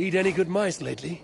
Eat any good mice lately?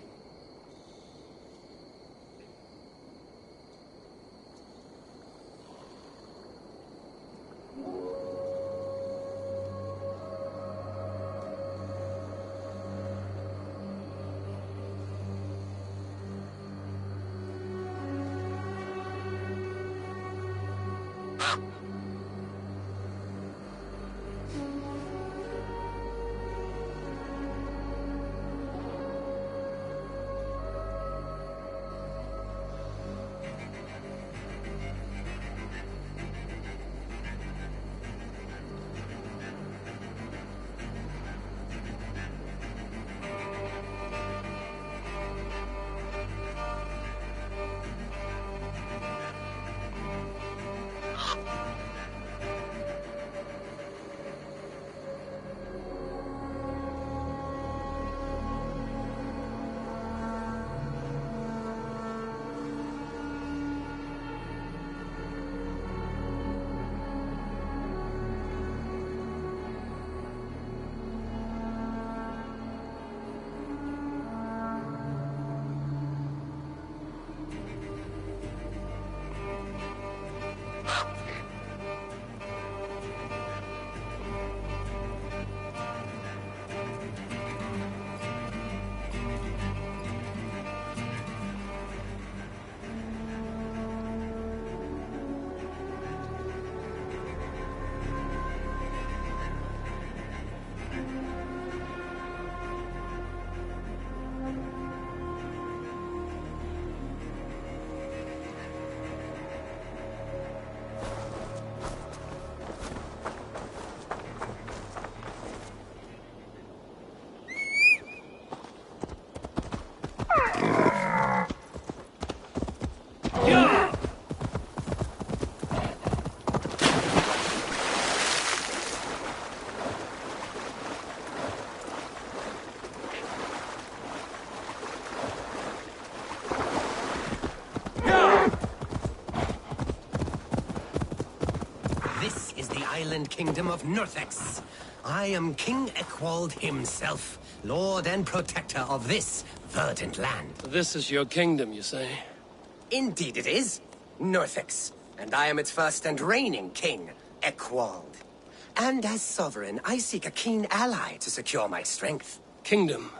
This is the island kingdom of Northex. I am King Ekwald himself, lord and protector of this verdant land. This is your kingdom, you say? Indeed it is, Northex, and I am its first and reigning king, Ekwald. And as sovereign, I seek a keen ally to secure my strength. Kingdom?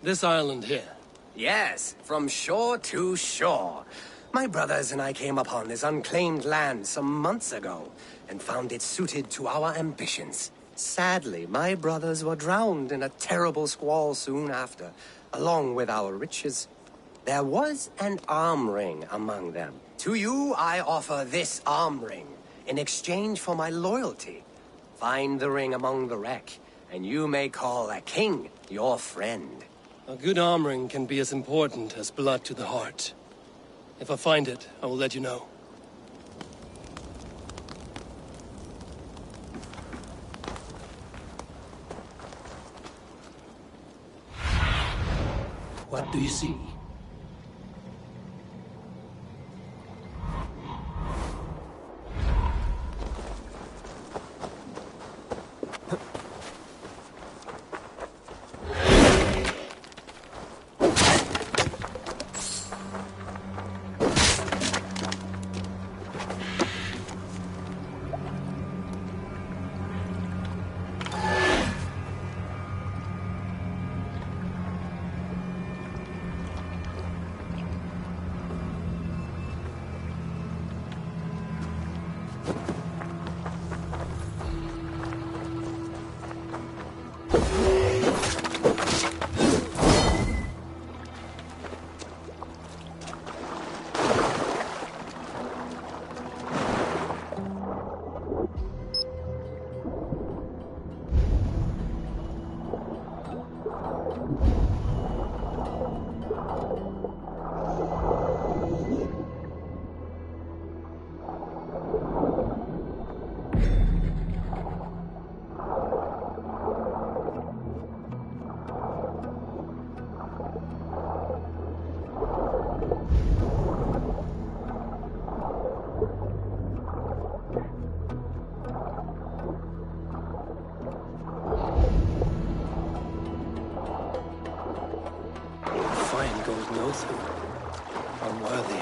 This island here? Yes, from shore to shore. My brothers and I came upon this unclaimed land some months ago, and found it suited to our ambitions. Sadly, my brothers were drowned in a terrible squall soon after, along with our riches. There was an arm ring among them. To you, I offer this arm ring, in exchange for my loyalty. Find the ring among the wreck, and you may call a king your friend. A good arm ring can be as important as blood to the heart. If I find it, I will let you know. What do you see?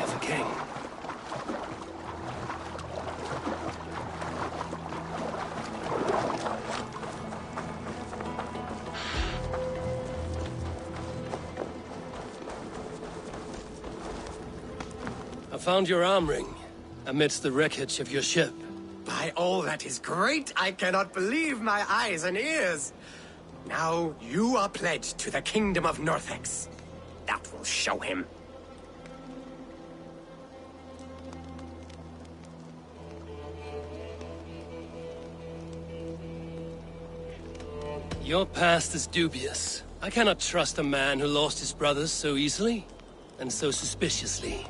of a king. I found your arm ring amidst the wreckage of your ship. By all that is great, I cannot believe my eyes and ears. Now you are pledged to the kingdom of Northex. That will show him. Your past is dubious. I cannot trust a man who lost his brothers so easily and so suspiciously.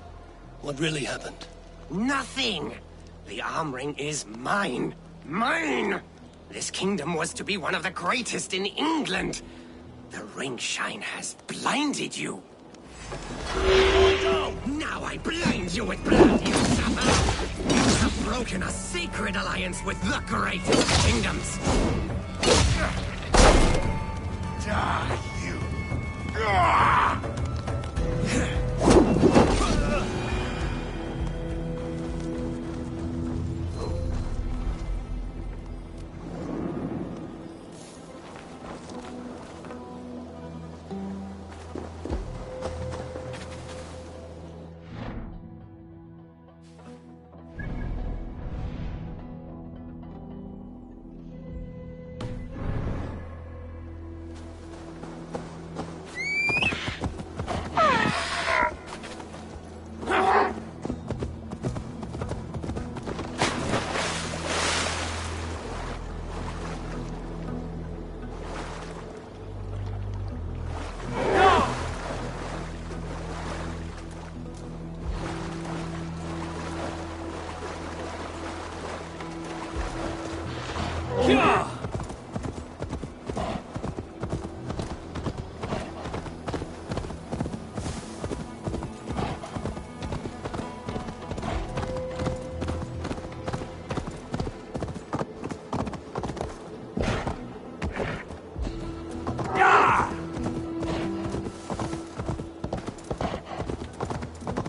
What really happened? Nothing! The arm ring is mine. Mine! This kingdom was to be one of the greatest in England. The ring shine has blinded you. Now I blind you with blood, you suffer! You have broken a sacred alliance with the greatest kingdoms! Die, you!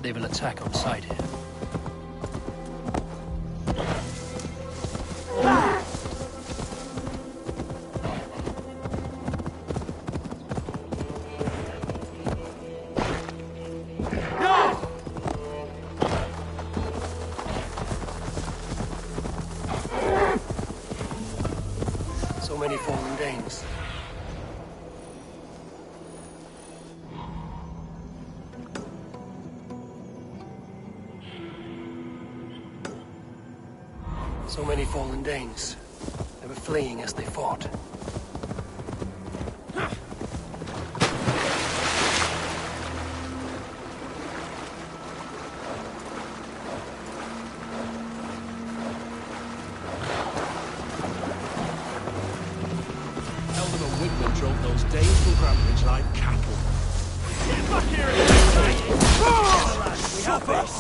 They will attack on sight here. So many fallen Danes. So many fallen Danes. They were fleeing as they fought. Tell them a windmill drove those Danes from Grambridge like cattle. Get back here and we have this!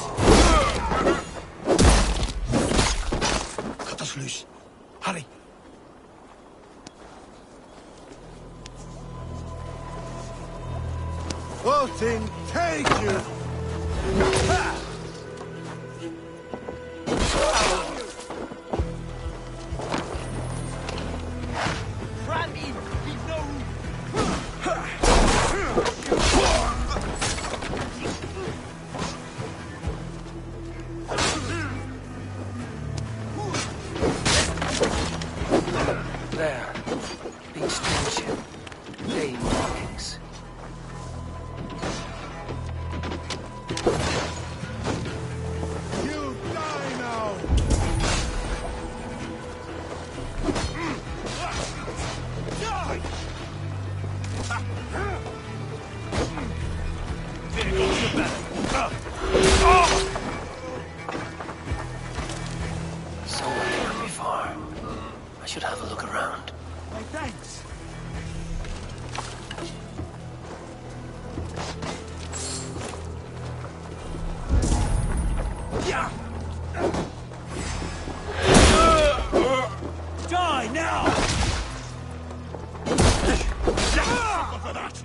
Cut us loose. Hurry! Voting, take you! There. Big steamship. Dane markings. You die now! Die! There goes your belly. Someone cannot be far. I should have a look around. My thanks. Yeah. Die now! Suffer for that!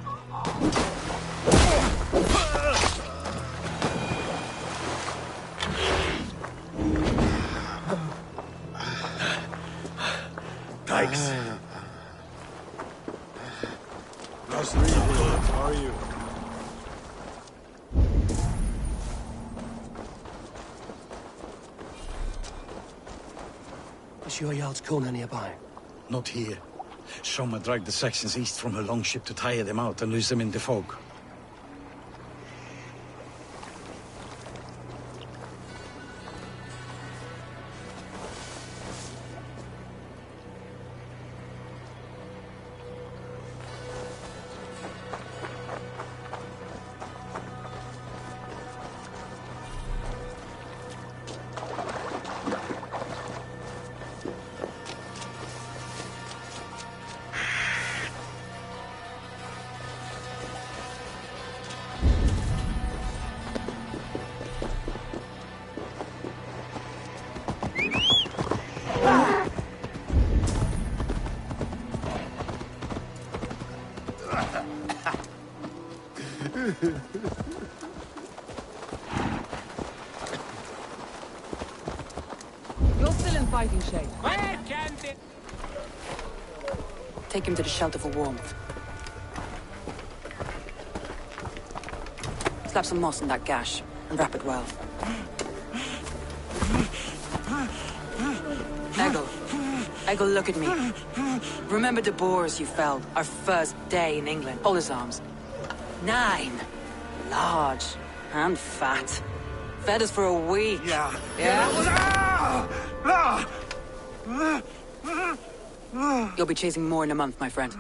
likes. How's the good? How are you? Is your yard's corner nearby? Not here. Soma dragged the Saxons east from her longship to tire them out and lose them in the fog. You're still in fighting shape. Take him to the shelter for warmth. Slap some moss in that gash and wrap it well. Eggle, look at me. Remember the boars you felled our first day in England? Hold his arms. 9. Large and fat. Fed us for a week. Yeah. You'll be chasing more in a month, my friend.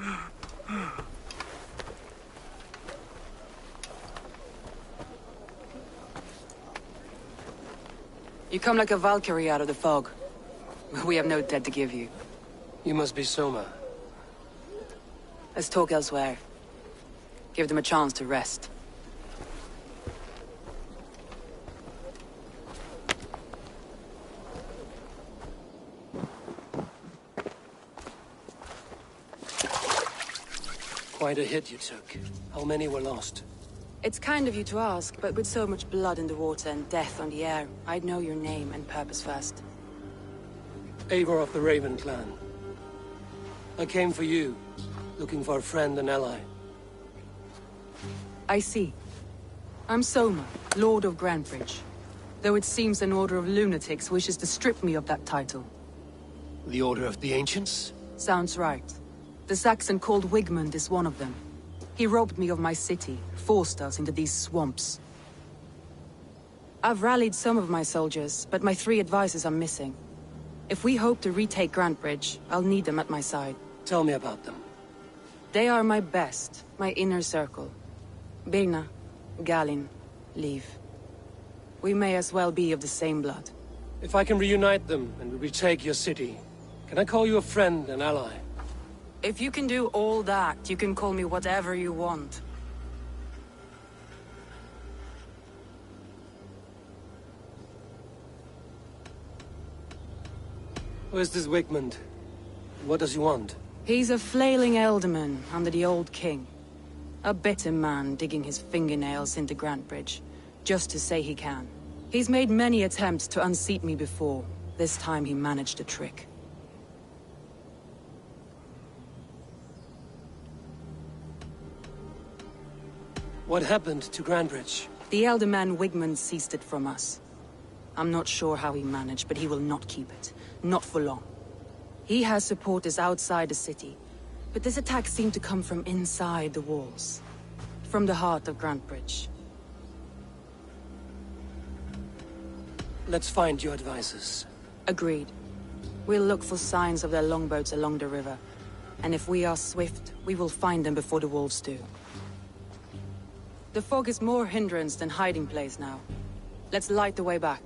You come like a Valkyrie out of the fog. We have no debt to give you. You must be Soma. Let's talk elsewhere. Give them a chance to rest. Quite a hit you took. How many were lost? It's kind of you to ask, but with so much blood in the water and death on the air, I'd know your name and purpose first. Eivor of the Raven clan. I came for you, looking for a friend and ally. I see. I'm Soma, Lord of Grantebridge. Though it seems an order of lunatics wishes to strip me of that title. The Order of the Ancients? Sounds right. The Saxon called Wigmund is one of them. He robbed me of my city, forced us into these swamps. I've rallied some of my soldiers, but my 3 advisors are missing. If we hope to retake Grantebridge, I'll need them at my side. Tell me about them. They are my best, my inner circle. Birna, Galin, Liv. We may as well be of the same blood. If I can reunite them and retake your city, can I call you a friend and ally? If you can do all that, you can call me whatever you want. Where's this Wigmund? What does he want? He's a flailing elderman under the old king. A bitter man digging his fingernails into Grantebridge, just to say he can. He's made many attempts to unseat me before. This time he managed a trick. What happened to Grantebridge? The elder man Wigmund seized it from us. I'm not sure how he managed, but he will not keep it. Not for long. He has supporters outside the city, but this attack seemed to come from inside the walls. From the heart of Grantebridge. Let's find your advisors. Agreed. We'll look for signs of their longboats along the river. And if we are swift, we will find them before the wolves do. The fog is more hindrance than hiding place now. Let's light the way back.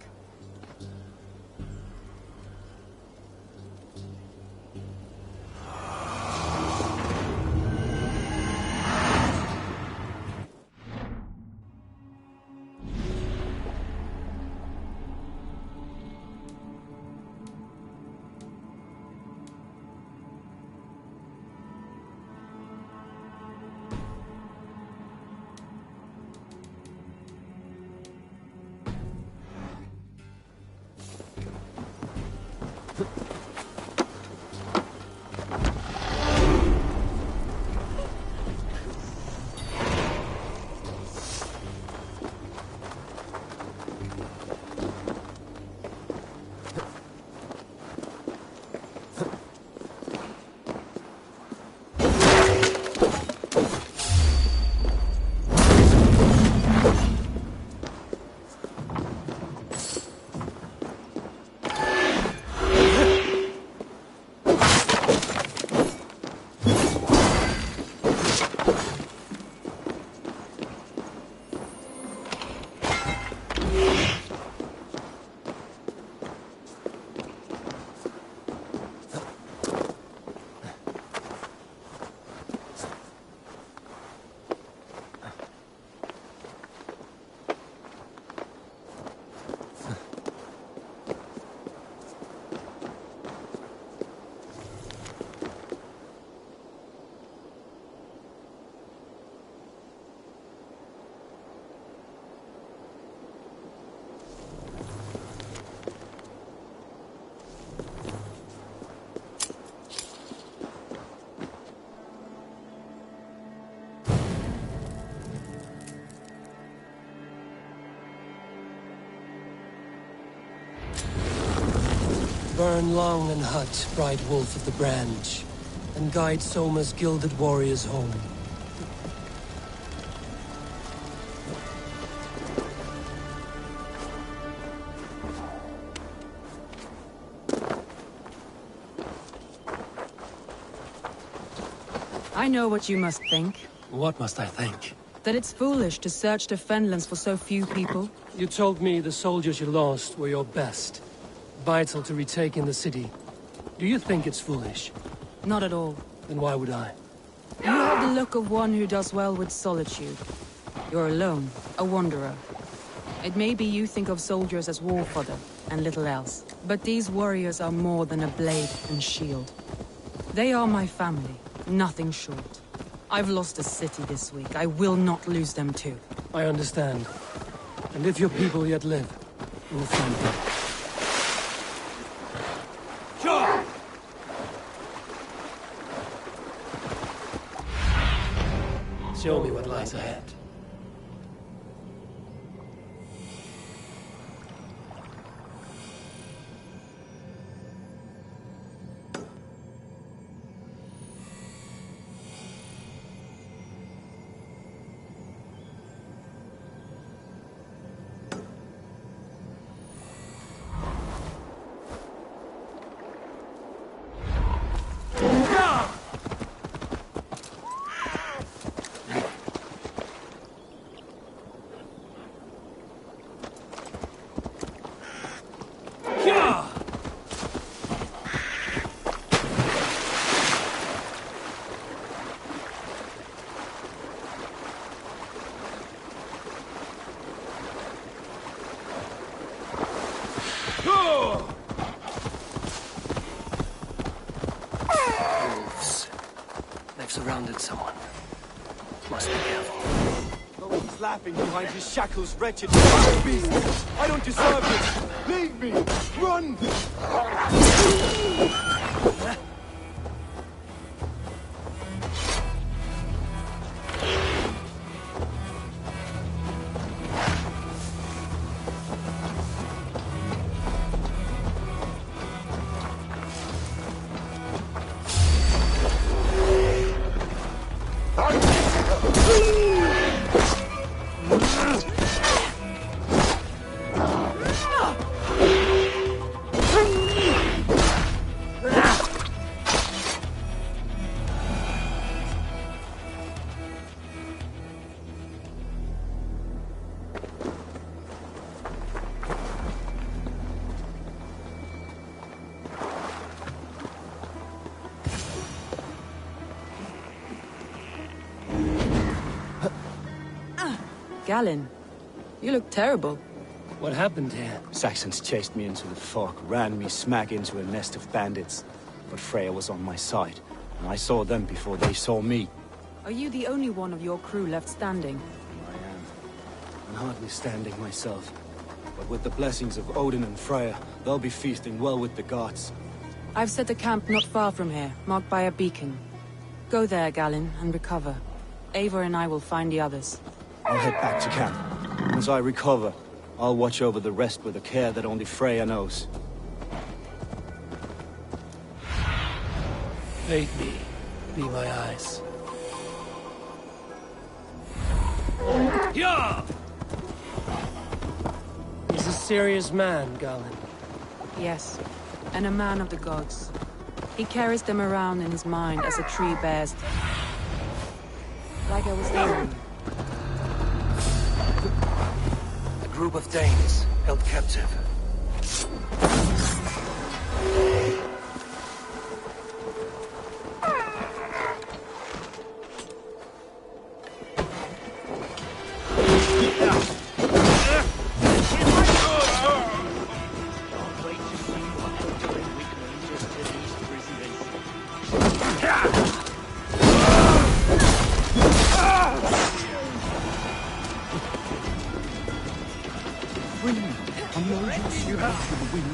Burn long and hut, bright wolf of the branch, and guide Soma's gilded warriors home. I know what you must think. What must I think? That it's foolish to search the Fenlands for so few people. You told me the soldiers you lost were your best. Vital to retaking the city. Do you think it's foolish? Not at all. Then why would I? You have the look of one who does well with solitude. You're alone, a wanderer. It may be you think of soldiers as war fodder, and little else. But these warriors are more than a blade and shield. They are my family, nothing short. I've lost a city this week. I will not lose them too. I understand. And if your people yet live, we'll find them. Show me what lies ahead. Wolves. They've surrounded someone. Must be careful. Oh, he's laughing behind his shackles, wretched beast. I don't deserve this. Leave me. Run. Galen, you look terrible. What happened here? Saxons chased me into the fog, ran me smack into a nest of bandits. But Freya was on my side, and I saw them before they saw me. Are you the only one of your crew left standing? I am. I'm hardly standing myself. But with the blessings of Odin and Freya, they'll be feasting well with the gods. I've set a camp not far from here, marked by a beacon. Go there, Galen, and recover. Eivor and I will find the others. I'll head back to camp. Once I recover, I'll watch over the rest with a care that only Freya knows. Aid me. Be my eyes. Yeah! He's a serious man, Galen. Yes, and a man of the gods. He carries them around in his mind as a tree bears them. Like I was there. A group of Danes held captive.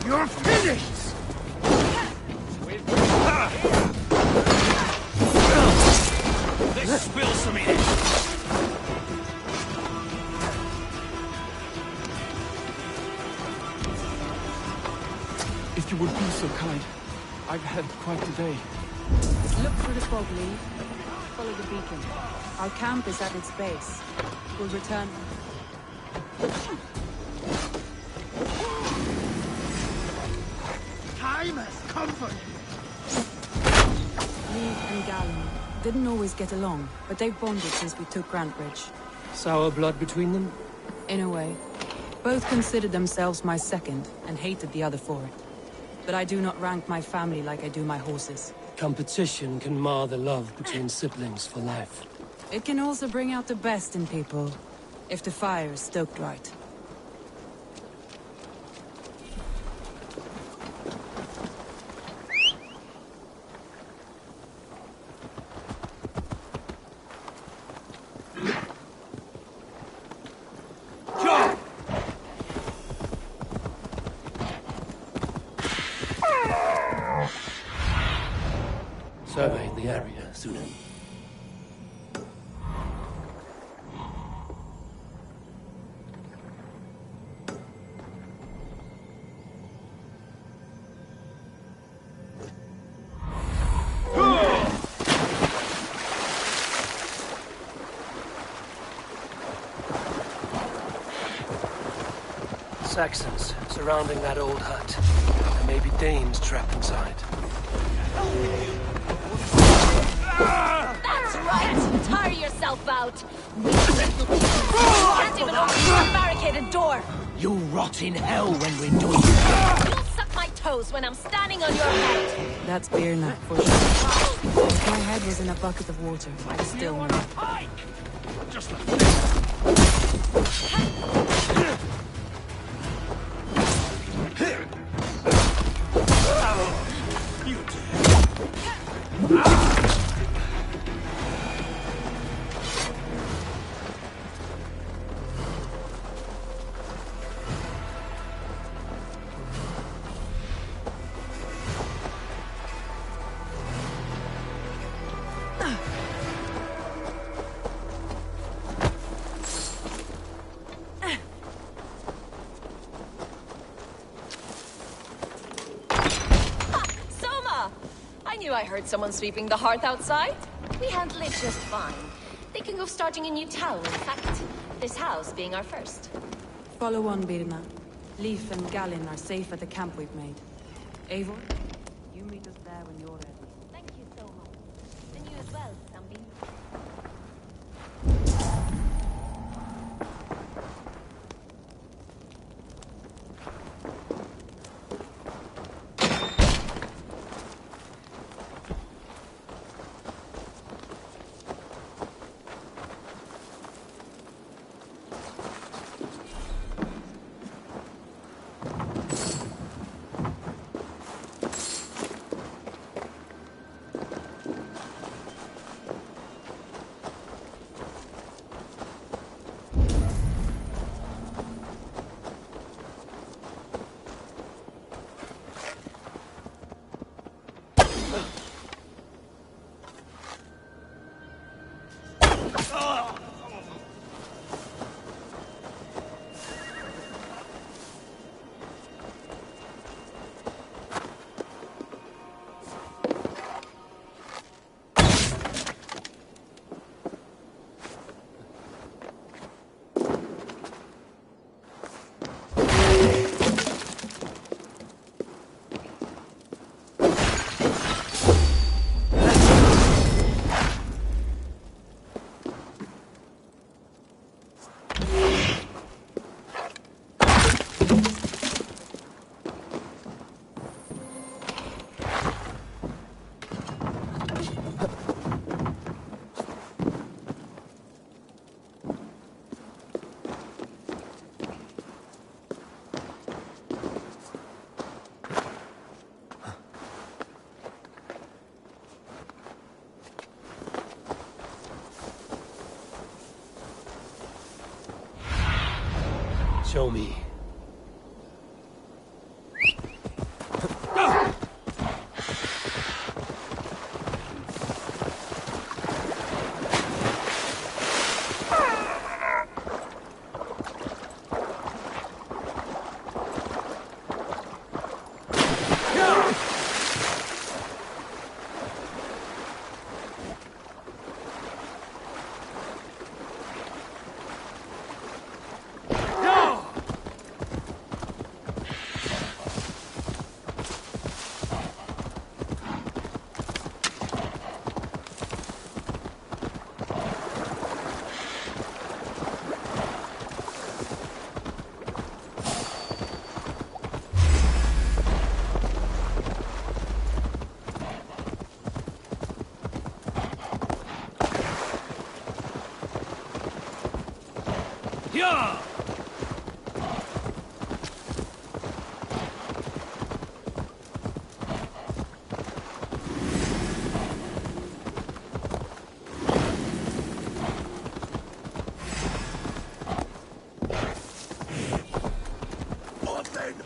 You're finished! Let's spill some in. If you would be so kind. I've had quite a day. Look through the fog, Lee. Follow the beacon. Our camp is at its base. We'll return. Time has come for you. Lee and Galen didn't always get along, but they've bonded since we took Grantbridge. Sour blood between them? In a way. Both considered themselves my second, and hated the other for it. But I do not rank my family like I do my horses. Competition can mar the love between siblings for life. It can also bring out the best in people, if the fire is stoked right. Survey the area, Sunan. Saxons surrounding that old hut. There may be Danes trapped inside. That's right! Tire yourself out! We can't even open the barricaded door! You rot in hell when we're doing it. You'll suck my toes when I'm standing on your head! That's beer nut for sure. If my head was in a bucket of water, I'd still know. Just like I heard someone sweeping the hearth outside. We handle it just fine. Thinking of starting a new town, in fact. This house being our first. Follow on, Birna. Leif and Galen are safe at the camp we've made. Eivor, you meet us there when you're ready. Thank you so much. And you as well, Zambi. Show me. Yeah!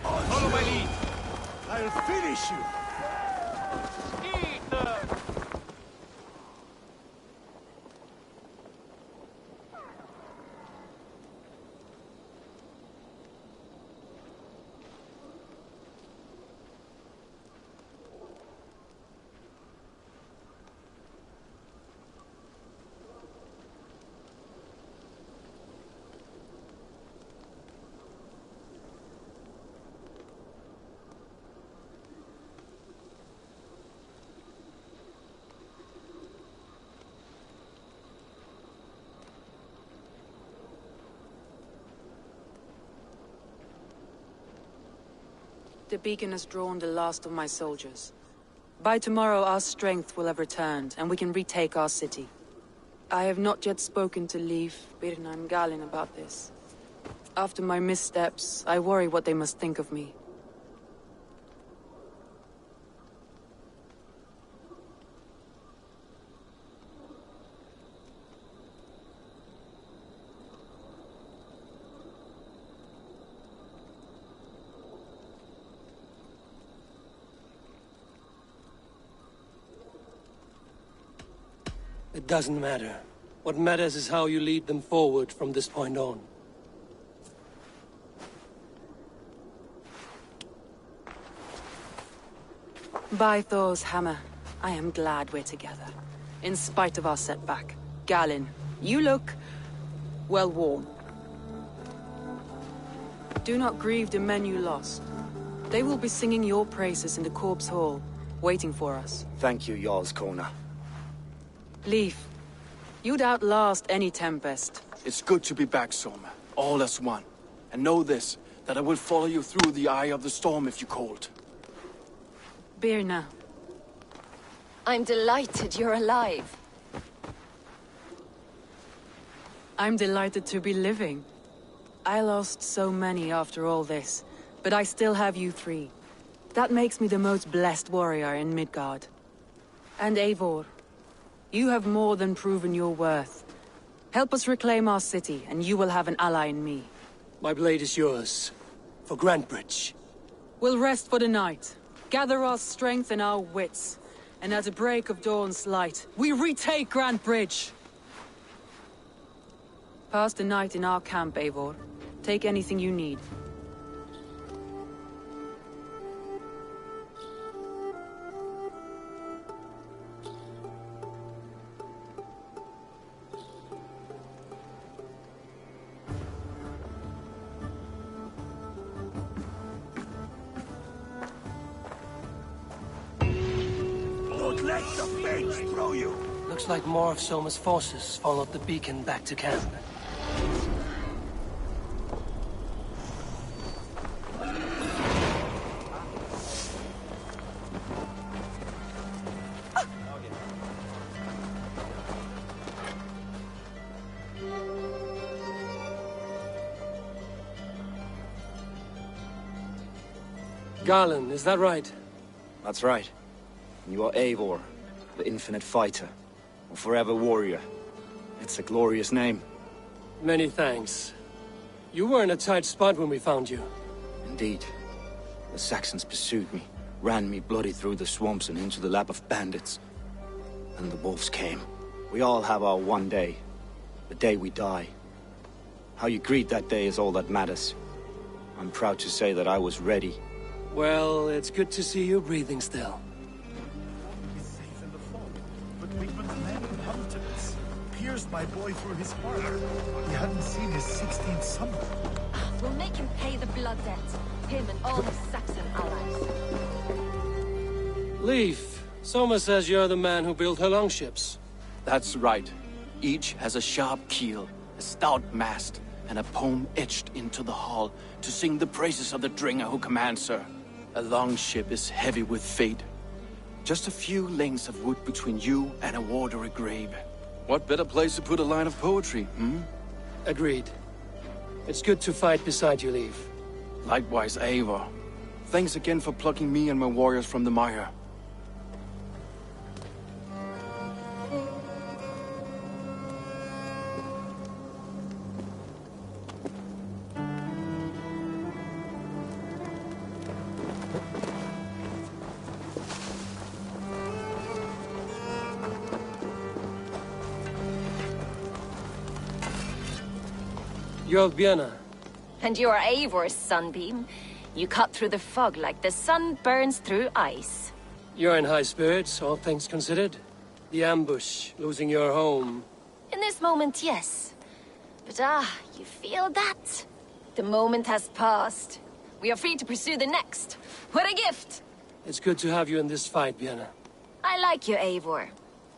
Follow my lead. I'll finish you. The beacon has drawn the last of my soldiers. By tomorrow our strength will have returned, and we can retake our city. I have not yet spoken to Leif, Birna and Galin about this. After my missteps, I worry what they must think of me. It doesn't matter. What matters is how you lead them forward from this point on. By Thor's hammer, I am glad we're together. In spite of our setback. Galin, you look well worn. Do not grieve the men you lost. They will be singing your praises in the Corpse Hall, waiting for us. Thank you, Jarl's Kona. Leif, you'd outlast any tempest. It's good to be back, Soma. All as one. And know this, that I will follow you through the eye of the storm if you called. Birna. I'm delighted you're alive. I'm delighted to be living. I lost so many after all this, but I still have you three. That makes me the most blessed warrior in Midgard. And Eivor. You have more than proven your worth. Help us reclaim our city, and you will have an ally in me. My blade is yours. For Grantbridge. We'll rest for the night. Gather our strength and our wits. And at the break of dawn's light, we retake Grantbridge! Pass the night in our camp, Eivor. Take anything you need. Let the fates throw you! Looks like more of Soma's forces followed the beacon back to camp. Garland, is that right? That's right. You are Eivor, the infinite fighter, or forever warrior. It's a glorious name. Many thanks. You were in a tight spot when we found you. Indeed. The Saxons pursued me, ran me bloody through the swamps and into the lap of bandits. And the wolves came. We all have our one day. The day we die. How you greet that day is all that matters. I'm proud to say that I was ready. Well, it's good to see you breathing still. But Wigmund's men hunted us. Pierced my boy through his heart. He hadn't seen his 16th summer. We'll make him pay the blood debt. Him and all his Saxon allies. Leif, Soma says you're the man who built her longships. That's right. Each has a sharp keel, a stout mast, and a poem etched into the hull to sing the praises of the Dringer who commands her. A longship is heavy with fate. Just a few lengths of wood between you and a watery grave. What better place to put a line of poetry, hmm? Agreed. It's good to fight beside you, Leif. Likewise, Eivor. Thanks again for plucking me and my warriors from the mire. You're Björna. And you're Eivor's sunbeam. You cut through the fog like the sun burns through ice. You're in high spirits, all things considered. The ambush, losing your home. In this moment, yes. But you feel that? The moment has passed. We are free to pursue the next. What a gift! It's good to have you in this fight, Björna. I like you, Eivor.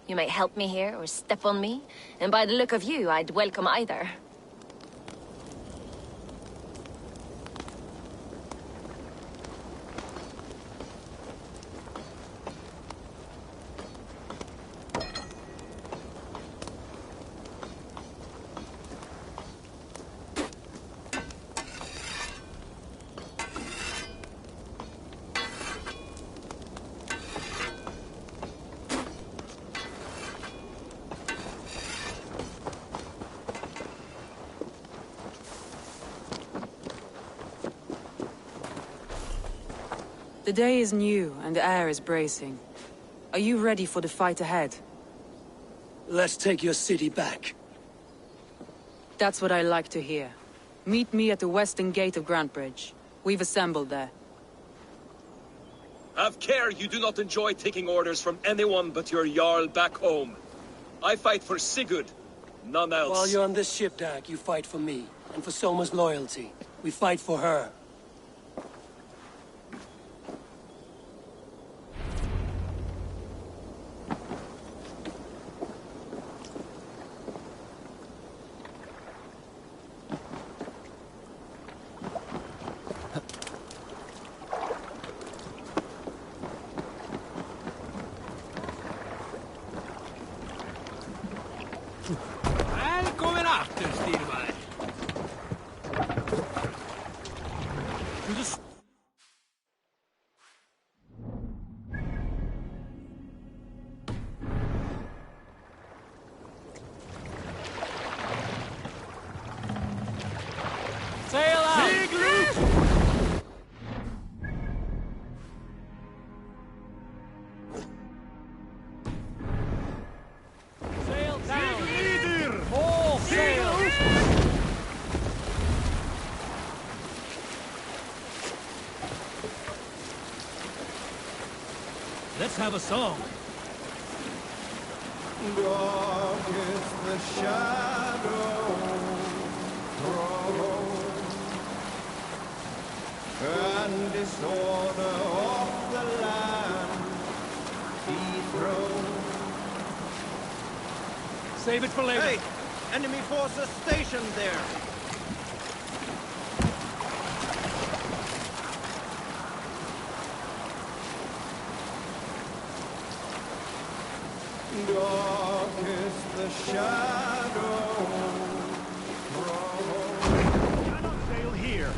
You may help me here or step on me, and by the look of you, I'd welcome either. The day is new, and the air is bracing. Are you ready for the fight ahead? Let's take your city back. That's what I like to hear. Meet me at the western gate of Grantbridge. We've assembled there. Have care you do not enjoy taking orders from anyone but your Jarl back home. I fight for Sigurd, none else. While you're on this ship, Dag, you fight for me, and for Soma's loyalty. We fight for her. Välkommen efter, Styrmare! Sail out! Sail down! All sail! Let's have a song. Dark is the shadow thrown, and disorder of the land dethroned. Save it for later. Hey! Enemy forces stationed there! Dark is the shadow thrown, Cannot sail here.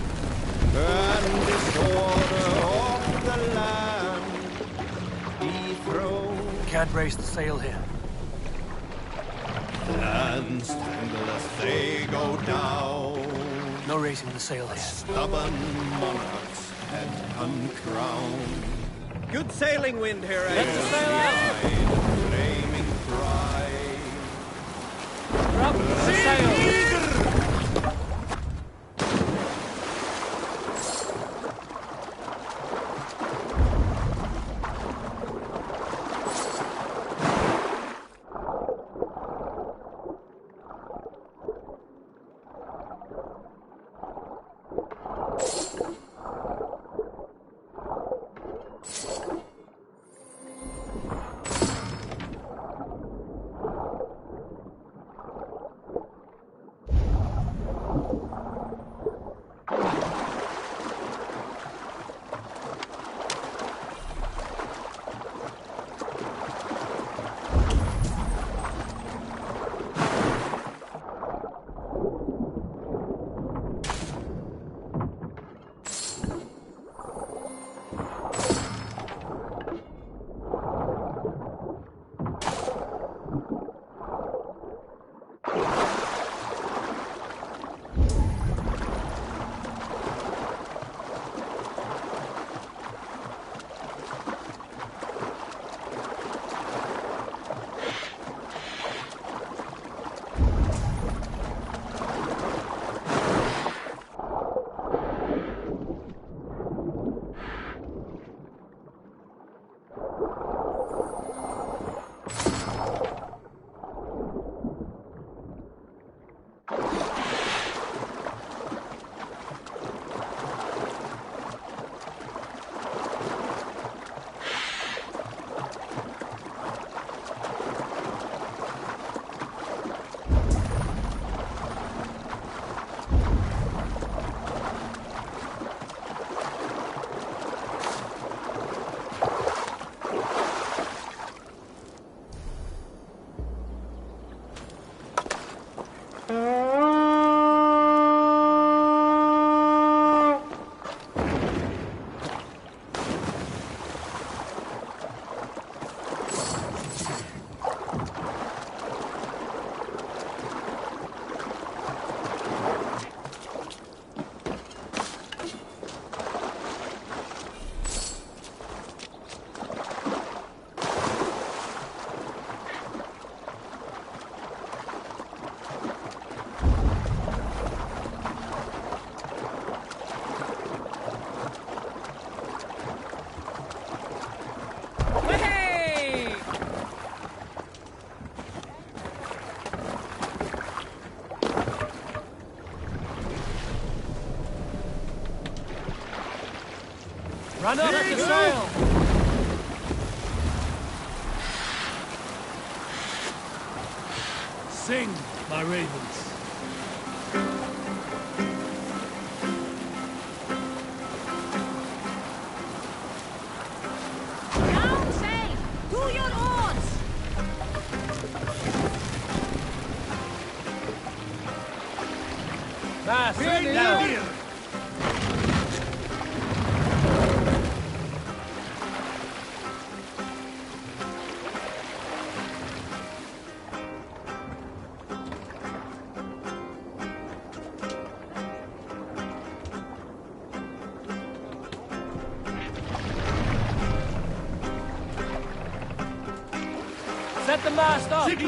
and disorder of the land dethroned. Can't raise the sail here. Lands tangle as they go down. No raising the sail here. Stubborn monarchs head uncrowned. Good sailing wind here, eh? Let the sail out! Flaming pride. Drop the sail! Run up at the sail! Sing, my ravens. Down sail! To your oars! Fast, down! Set the mast up! What's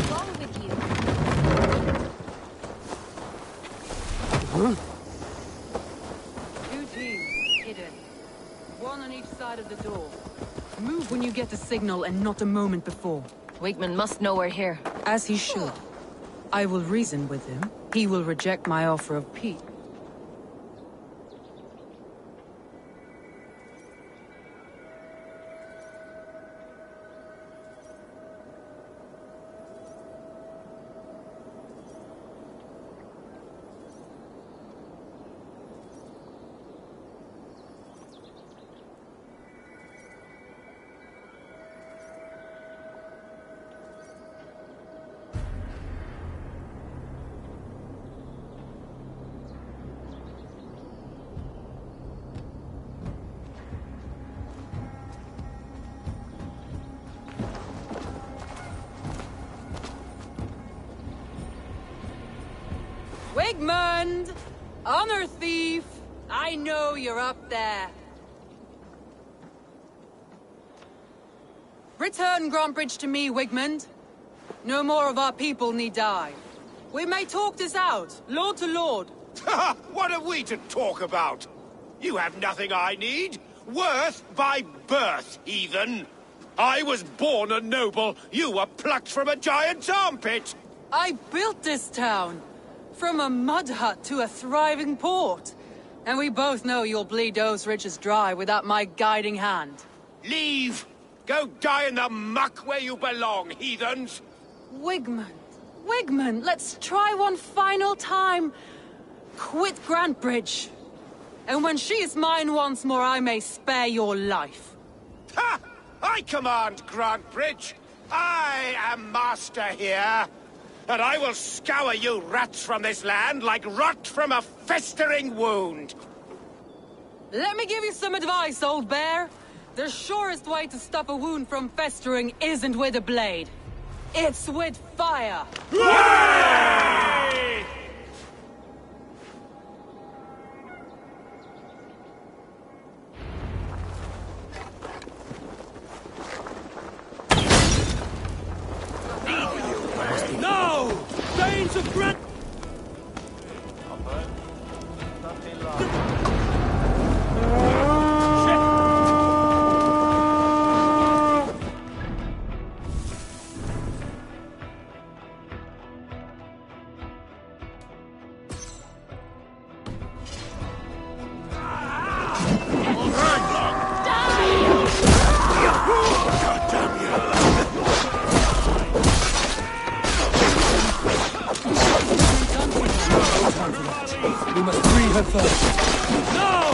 wrong with you? Two teams, hidden. One on each side of the door. Move when you get the signal and not a moment before. Wigman must know we're here. As he should. I will reason with him. He will reject my offer of peace. Wigmund! Honor thief! I know you're up there. Return Grantbridge to me, Wigmund. No more of our people need die. We may talk this out, lord to lord. What are we to talk about? You have nothing I need. Worth by birth, heathen. I was born a noble. You were plucked from a giant's armpit. I built this town. From a mud hut to a thriving port. And we both know you'll bleed those riches dry without my guiding hand. Leave! Go die in the muck where you belong, heathens! Wigmund, Wigmund, let's try one final time. Quit Grantbridge. And when she is mine once more, I may spare your life. Ha! I command Grantbridge! I am master here! And I will scour you rats from this land like rot from a festering wound! Let me give you some advice, old bear. The surest way to stop a wound from festering isn't with a blade. It's with fire! Hooray! No! Danes of Grant... We must free her first. No!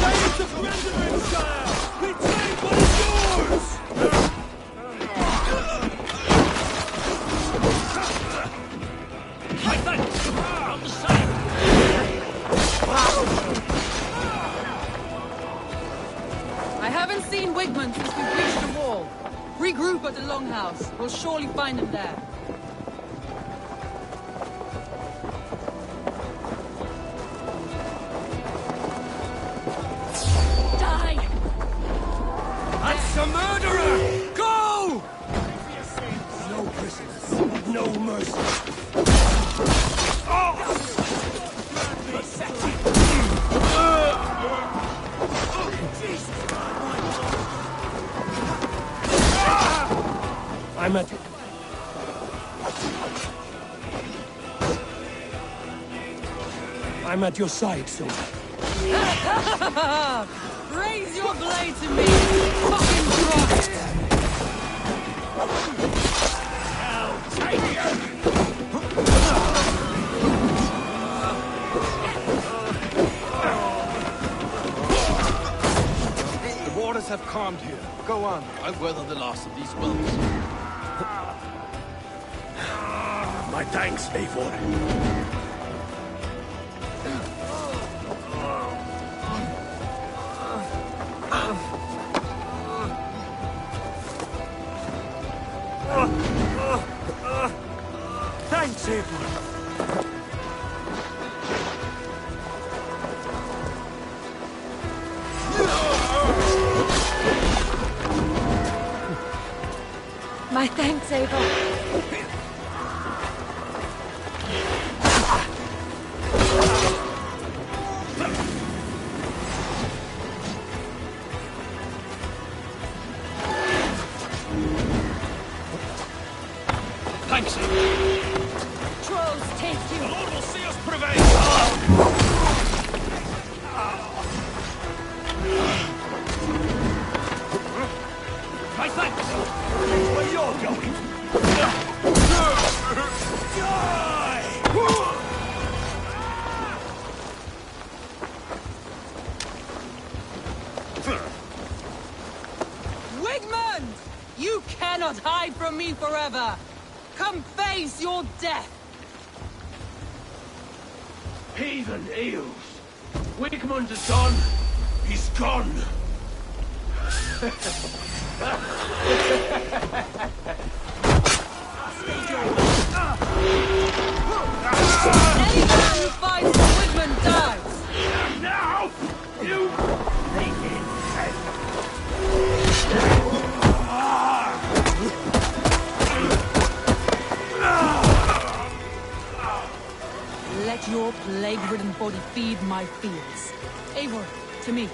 Danes of Grandeur, sire! Retain what is yours! I thank you! On the side! I haven't seen Wigmund since we breached the wall. Regroup at the Longhouse. We'll surely find him there. That's a murderer! Go! No prisoners, no mercy. I'm at... I'm at your side, soldier. Raise your blade to me, fucking cross! I'll take you! The waters have calmed here. Go on. I've weathered the last of these wells. My thanks, Eivor. Thanks, Eivor. My thanks, Abel. Thanks, Trolls take you. the Lord will see us prevail! My thanks! Where you're going? Wigmund! You cannot hide from me forever! Come face your death! Heathen eels! Wigmund is gone! He's gone! Any man who fights for Wigmund dies! Now! You... Let your plague-ridden body feed my fears. Eivor, to me.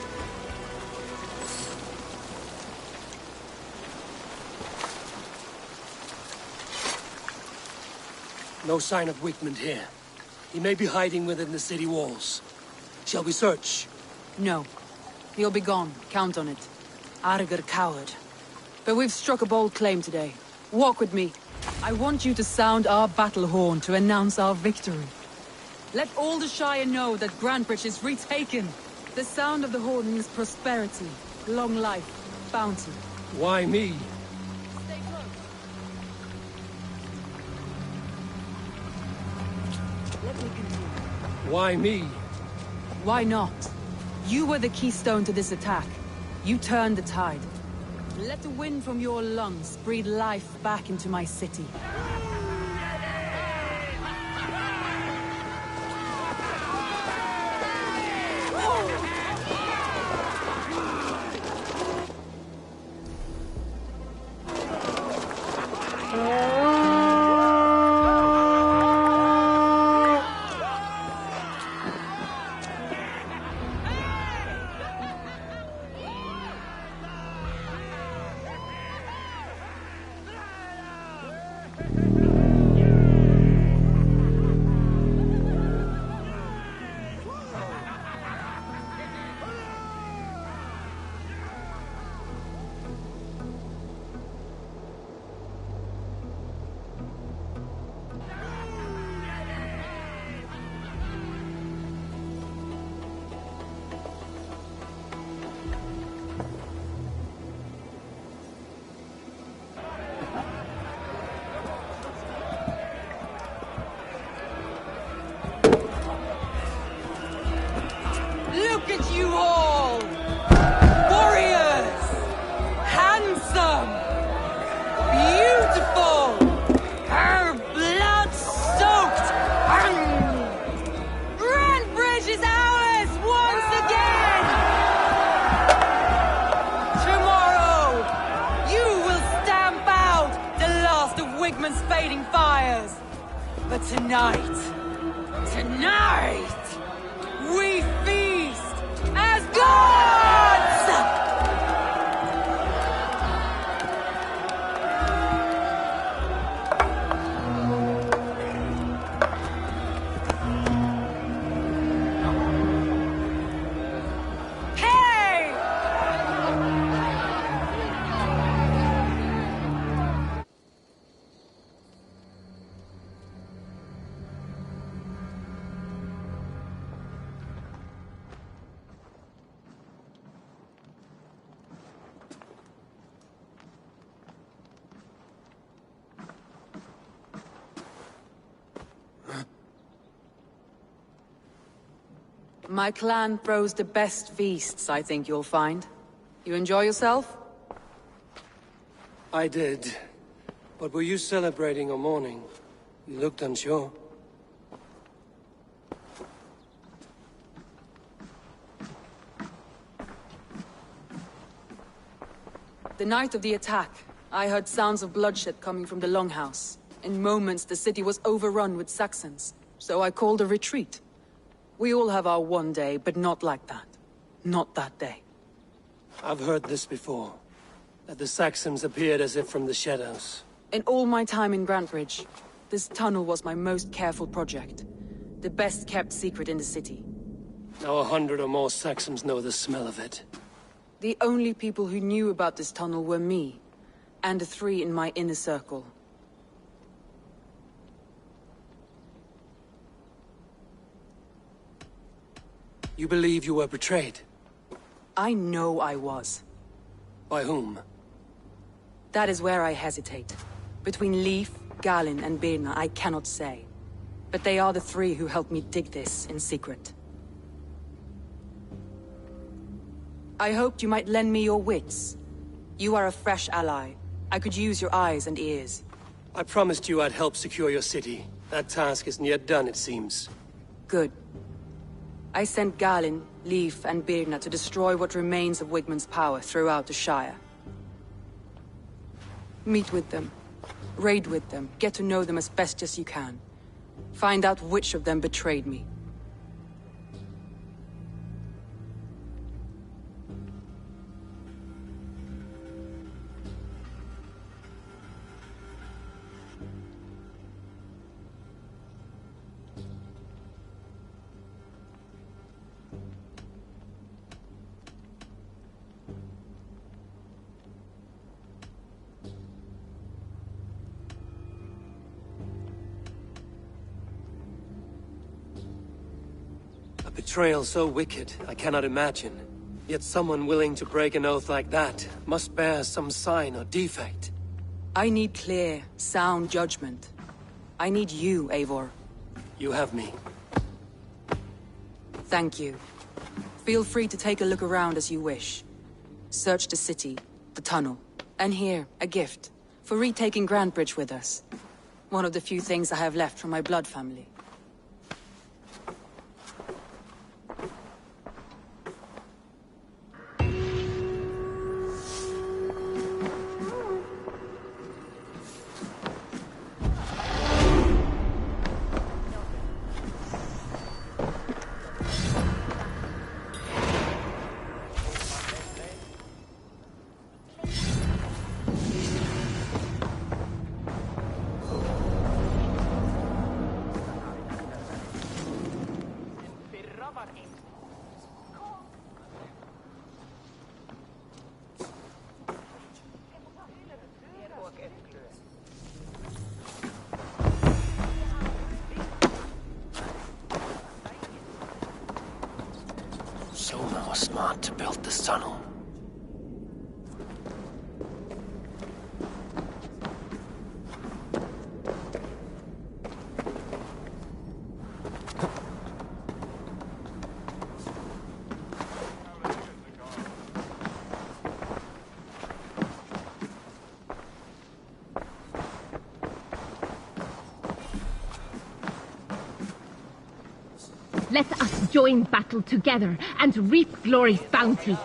No sign of Wigmund here. He may be hiding within the city walls. Shall we search? No. He'll be gone. Count on it. Arger coward. But we've struck a bold claim today. Walk with me. I want you to sound our battle horn to announce our victory. Let all the Shire know that Grantbridge is retaken. The sound of the horn means prosperity, long life, bounty. Why me? Stay close. Let me continue. Why me? Why not? You were the keystone to this attack. You turned the tide. Let the wind from your lungs breathe life back into my city. Look at you all! Warriors! Handsome! Beautiful! Her blood-soaked! Grantbridge is ours once again! Tomorrow, you will stamp out the last of Wigmund's fading fires. But tonight, we feast as gods! My clan throws the best feasts, I think you'll find. You enjoy yourself? I did. But were you celebrating or mourning? You looked unsure. The night of the attack, I heard sounds of bloodshed coming from the Longhouse. In moments, the city was overrun with Saxons, so I called a retreat. We all have our one day, but not like that. Not that day. I've heard this before. That the Saxons appeared as if from the shadows. In all my time in Grantbridge, this tunnel was my most careful project. The best kept secret in the city. Now 100 or more Saxons know the smell of it. The only people who knew about this tunnel were me, and the 3 in my inner circle. You believe you were betrayed? I know I was. By whom? That is where I hesitate. Between Leif, Galinn, and Birna, I cannot say. But they are the 3 who helped me dig this in secret. I hoped you might lend me your wits. You are a fresh ally. I could use your eyes and ears. I promised you I'd help secure your city. That task isn't yet done, it seems. Good. I sent Galinn, Leif, and Birna to destroy what remains of Wigmund's power throughout the Shire. Meet with them. Raid with them. Get to know them as best as you can. Find out which of them betrayed me. Betrayal so wicked, I cannot imagine. Yet someone willing to break an oath like that must bear some sign or defect. I need clear, sound judgment. I need you, Eivor. You have me. Thank you. Feel free to take a look around as you wish. Search the city, the tunnel, and here, a gift, for retaking Grantbridge with us. One of the few things I have left from my blood family. Soma was smart to build this tunnel. Let us join battle together and reap glory's bounty.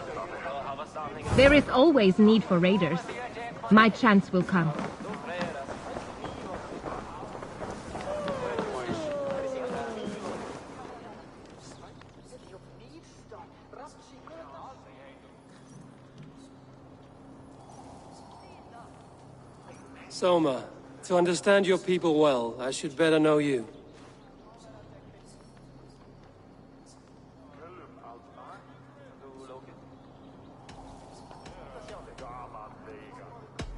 There is always need for raiders. My chance will come. Soma, to understand your people well, I should better know you.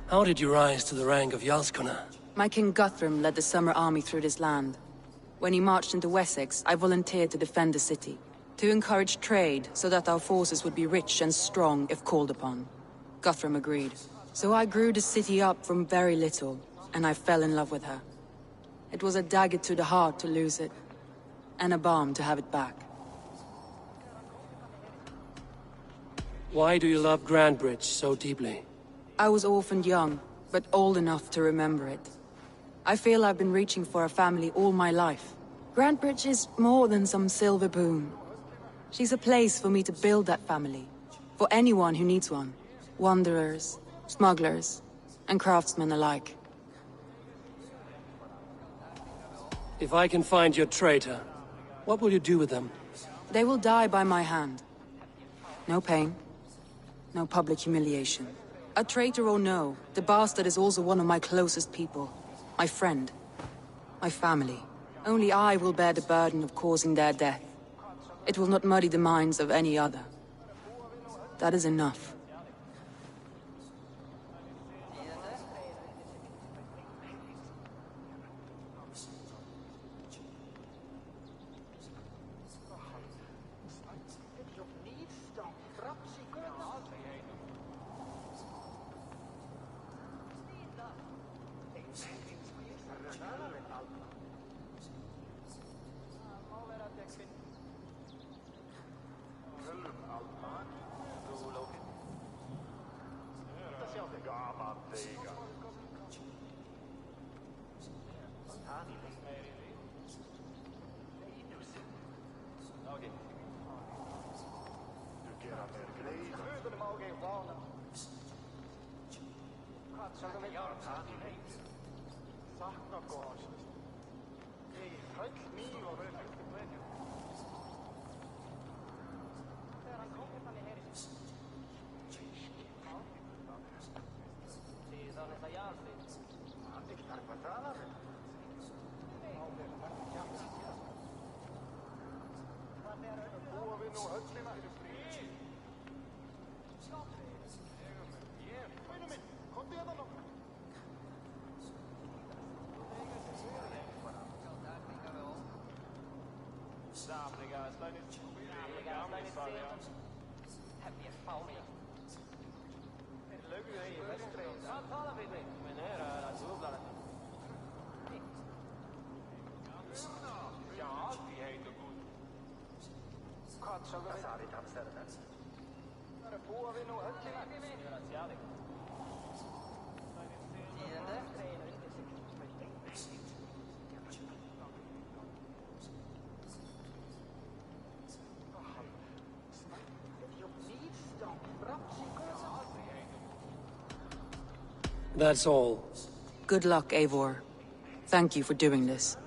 How did you rise to the rank of Jarlskona? My King Guthrum led the summer army through this land. When he marched into Wessex, I volunteered to defend the city. To encourage trade, so that our forces would be rich and strong if called upon. Guthrum agreed. So I grew the city up from very little, and I fell in love with her. It was a dagger to the heart to lose it, and a balm to have it back. Why do you love Grandbridge so deeply? I was orphaned young, but old enough to remember it. I feel I've been reaching for a family all my life. Grandbridge is more than some silver boon. She's a place for me to build that family. For anyone who needs one. Wanderers, smugglers, and craftsmen alike. If I can find your traitor, what will you do with them? They will die by my hand. No pain. No public humiliation. A traitor or no, the bastard is also one of my closest people. My friend. My family. Only I will bear the burden of causing their death. It will not muddy the minds of any other. That is enough. That's all. Good luck, Eivor. Thank you for doing this.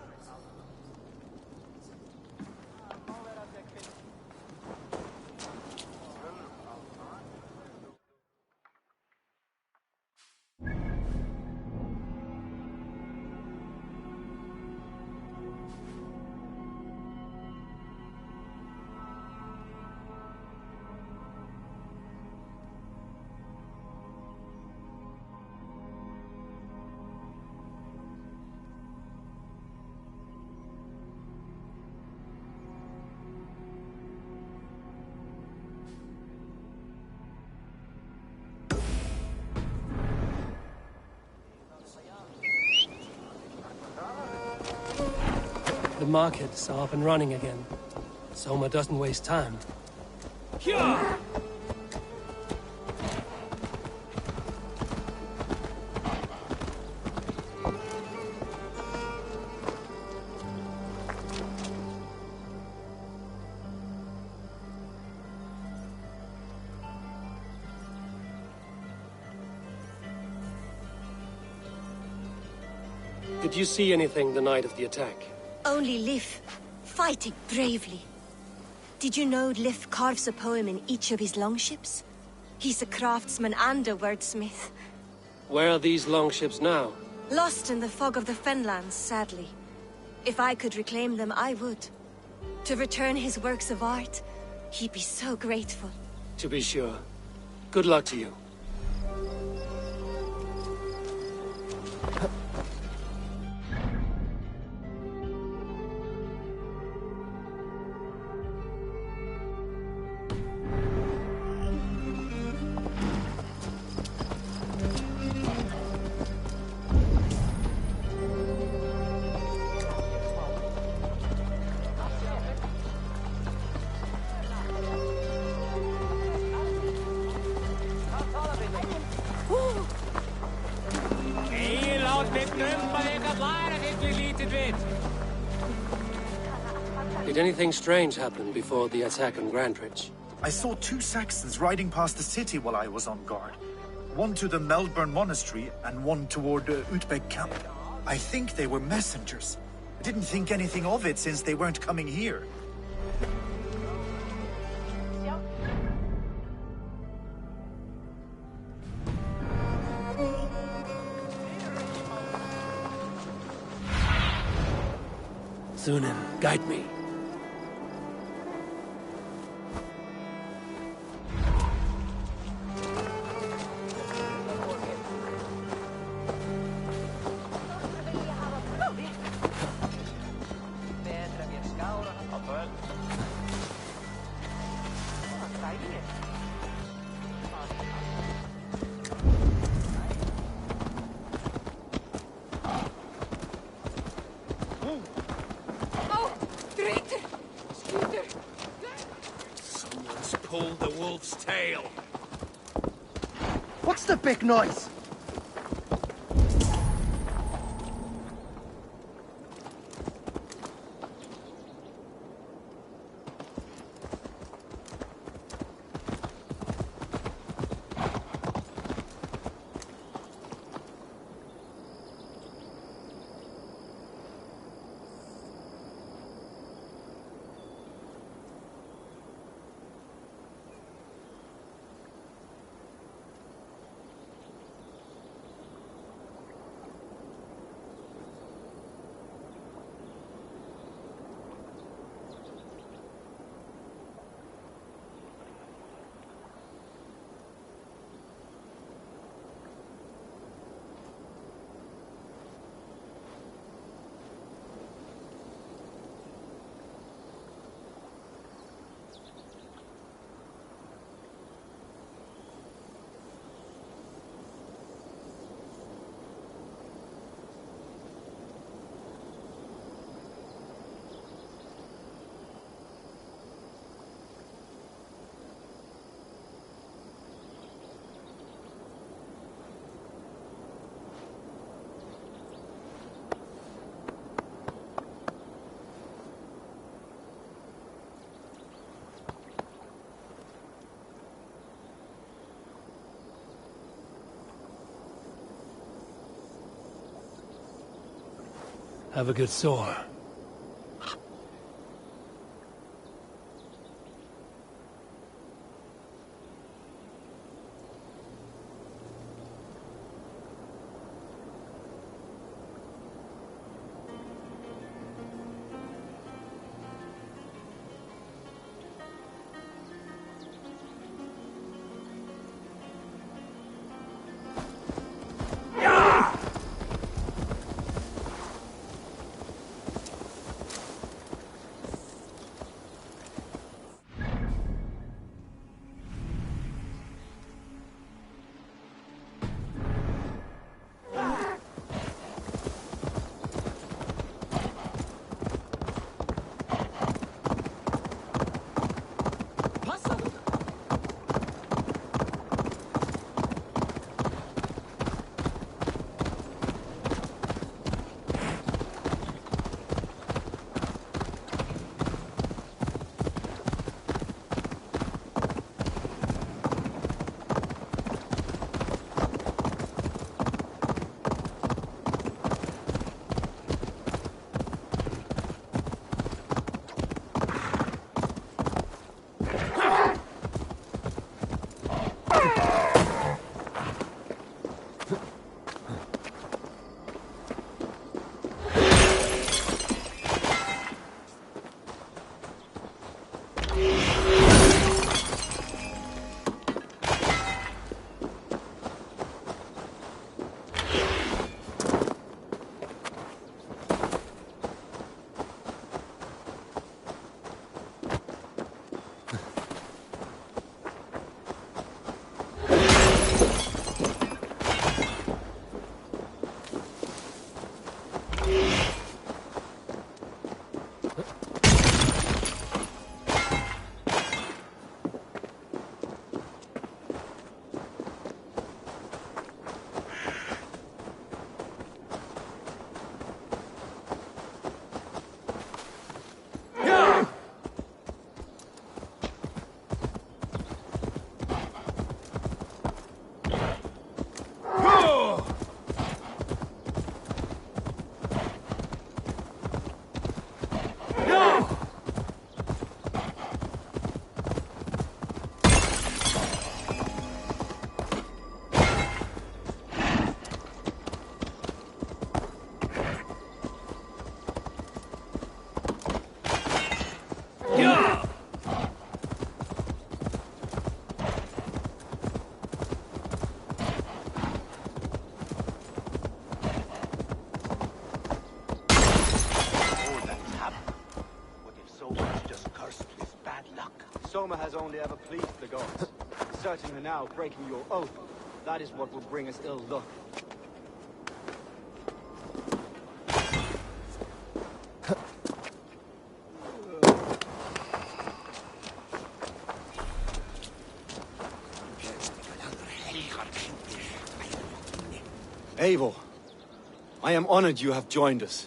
The markets are up and running again. Soma doesn't waste time. Did you see anything the night of the attack? Only Lif, fighting bravely. Did you know Lif carves a poem in each of his longships? He's a craftsman and a wordsmith. Where are these longships now? Lost in the fog of the Fenlands, sadly. If I could reclaim them, I would. To return his works of art, he'd be so grateful. To be sure. Good luck to you. Did anything strange happen before the attack on Grandridge? I saw 2 Saxons riding past the city while I was on guard. One to the Melbourne Monastery and one toward Utbeck camp. I think they were messengers. I didn't think anything of it since they weren't coming here. Sunan, guide me. Someone's pulled the wolf's tail. What's the big noise? Have a good soar. deserting her now, breaking your oath. That is what will bring us ill luck. Eivor, I am honored you have joined us.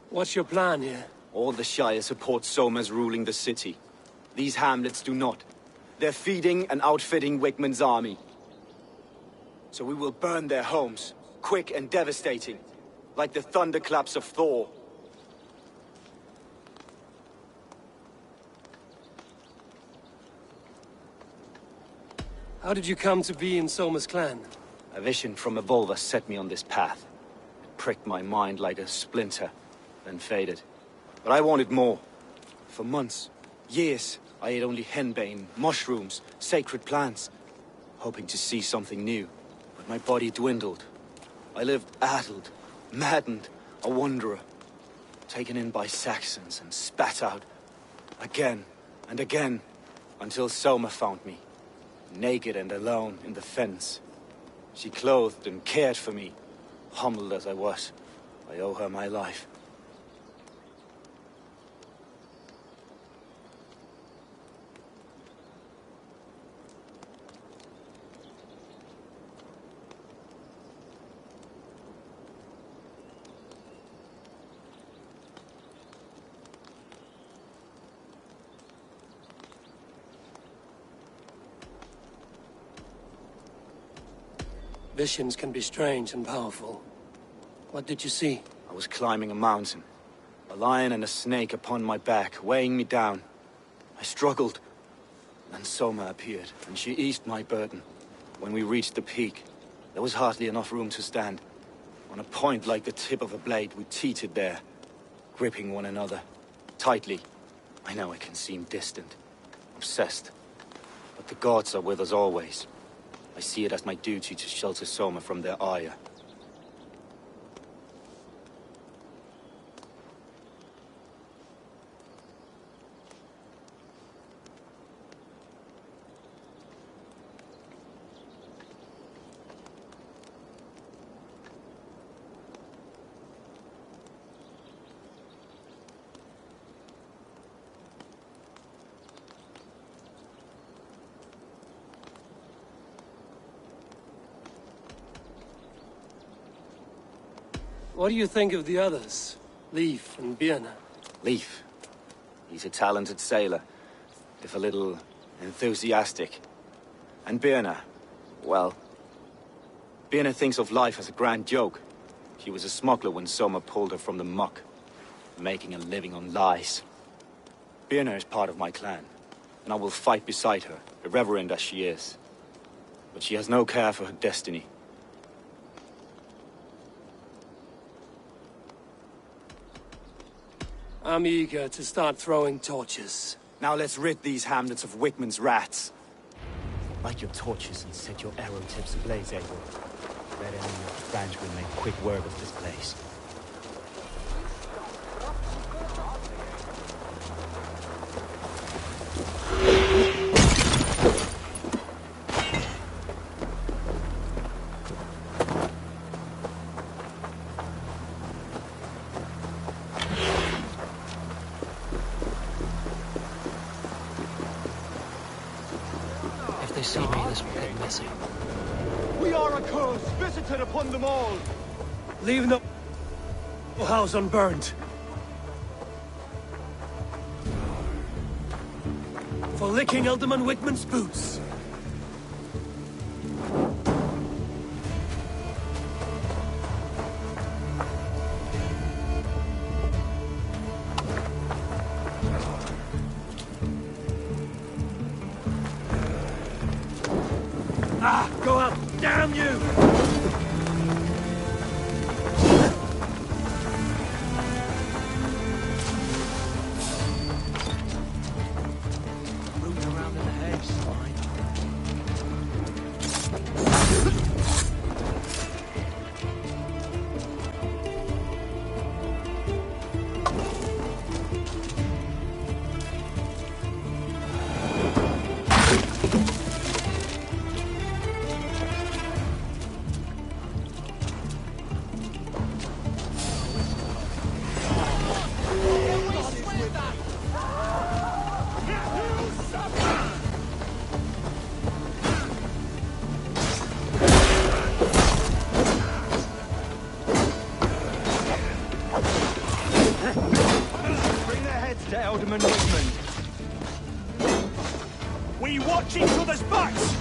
What's your plan here? All the Shire support Soma's ruling the city. These hamlets do not. They're feeding and outfitting Wigmund's army. So we will burn their homes, quick and devastating, like the thunderclaps of Thor. How did you come to be in Soma's clan? A vision from Evolva set me on this path. It pricked my mind like a splinter, then faded. But I wanted more. For months, years, I ate only henbane, mushrooms, sacred plants, hoping to see something new. But my body dwindled. I lived addled, maddened, a wanderer, taken in by Saxons and spat out again and again, until Soma found me, naked and alone in the fens. She clothed and cared for me, humbled as I was. I owe her my life. Visions can be strange and powerful. What did you see? I was climbing a mountain. A lion and a snake upon my back, weighing me down. I struggled. Then Soma appeared, and she eased my burden. When we reached the peak, there was hardly enough room to stand. On a point like the tip of a blade, we teetered there, gripping one another. Tightly. I know it can seem distant, obsessed. But the gods are with us always. I see it as my duty to shelter Soma from their ire. What do you think of the others? Leif and Birna? Leif. He's a talented sailor, if a little enthusiastic. And Birna, well... Birna thinks of life as a grand joke. She was a smuggler when Soma pulled her from the muck, making a living on lies. Birna is part of my clan, and I will fight beside her, irreverent as she is. But she has no care for her destiny. I'm eager to start throwing torches. Now let's rid these hamlets of Wigmund's rats. Light your torches and set your arrow tips ablaze, Eivor. Red enemy of the branch will make quick work of this place. If they see me, this will get messy. We are a curse visited upon them all. Leave no house unburned. For licking Alderman Wigmund's boots. Ah, go up! Damn you! We watch each other's backs!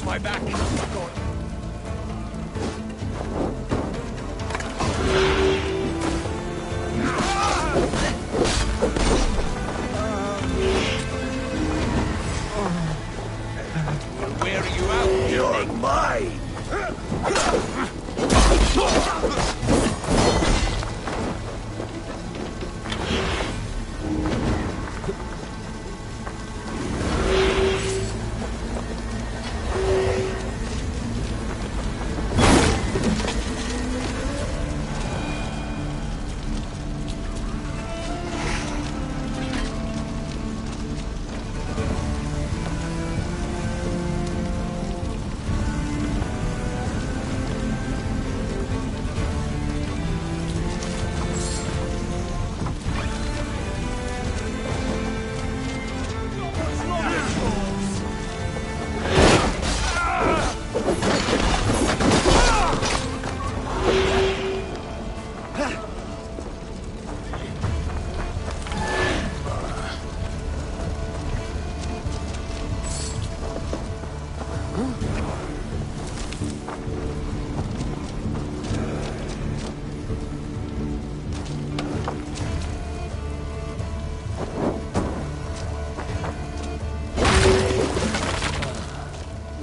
My back. Where are you out? You're mine.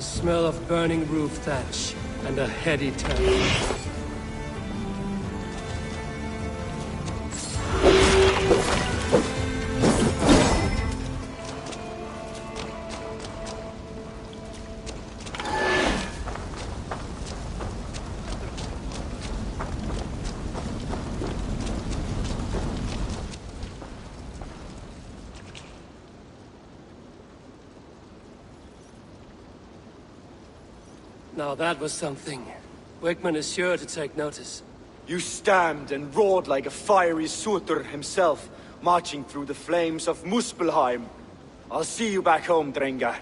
Smell of burning roof thatch and a heady taste. Now that was something. Wigmund is sure to take notice. You stamped and roared like a fiery Surtur himself, marching through the flames of Muspelheim. I'll see you back home, Drenga.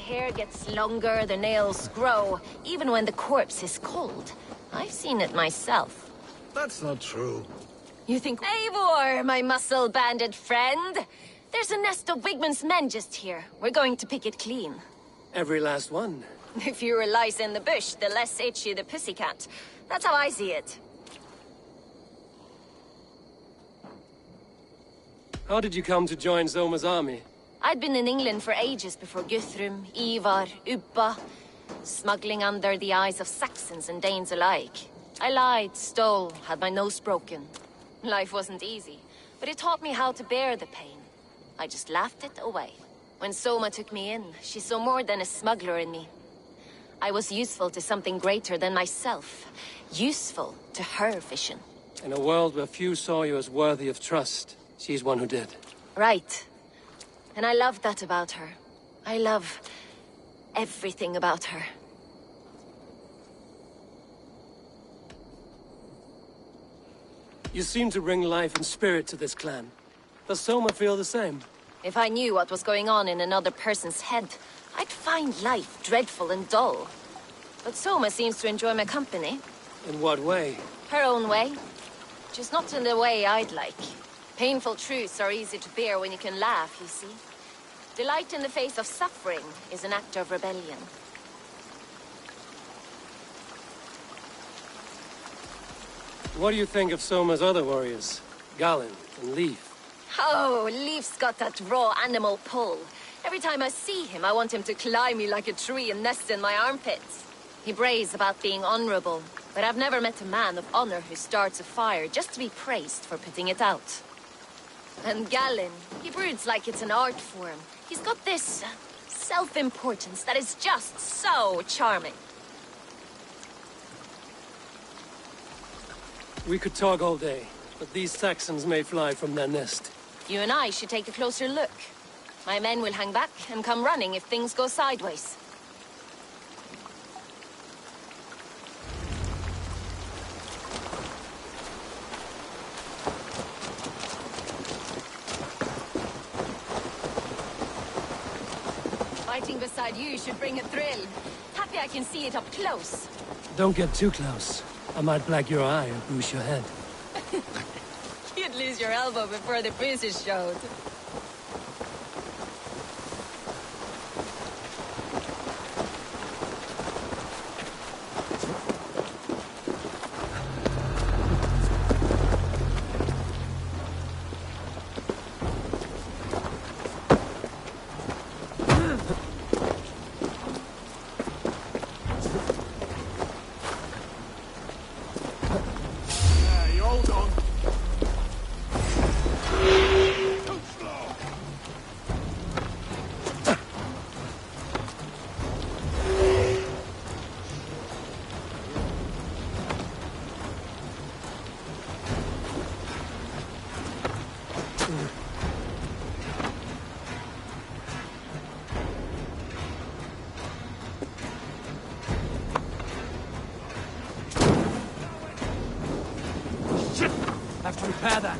Hair gets longer, the nails grow, even when the corpse is cold. I've seen it myself. That's not true. You think Eivor, my muscle-banded friend? There's a nest of Wigmund's men just here. We're going to pick it clean. Every last one. The fewer lice in the bush, the less itchy the pussycat. That's how I see it. How did you come to join Zoma's army? I'd been in England for ages before Guthrum, Ivar, Ubba, smuggling under the eyes of Saxons and Danes alike. I lied, stole, had my nose broken. Life wasn't easy, but it taught me how to bear the pain. I just laughed it away. When Soma took me in, she saw more than a smuggler in me. I was useful to something greater than myself. Useful to her vision. In a world where few saw you as worthy of trust, she's one who did. Right. And I love that about her. I love everything about her. You seem to bring life and spirit to this clan. Does Soma feel the same? If I knew what was going on in another person's head, I'd find life dreadful and dull. But Soma seems to enjoy my company. In what way? Her own way. just not in the way I'd like. Painful truths are easy to bear when you can laugh, you see. Delight in the face of suffering is an act of rebellion. What do you think of Soma's other warriors? Galen and Leaf? Oh, Leaf's got that raw animal pull. Every time I see him, I want him to climb me like a tree and nest in my armpits. He brays about being honorable, but I've never met a man of honor who starts a fire just to be praised for putting it out. And Galen, he broods like it's an art form. He's got this self-importance that is just so charming. We could talk all day, but these Saxons may fly from their nest. You and I should take a closer look. My men will hang back and come running if things go sideways. Fighting beside you should bring a thrill. Happy I can see it up close. Don't get too close. I might black your eye or bruise your head. You'd lose your elbow before the bruises showed. Have to repair that.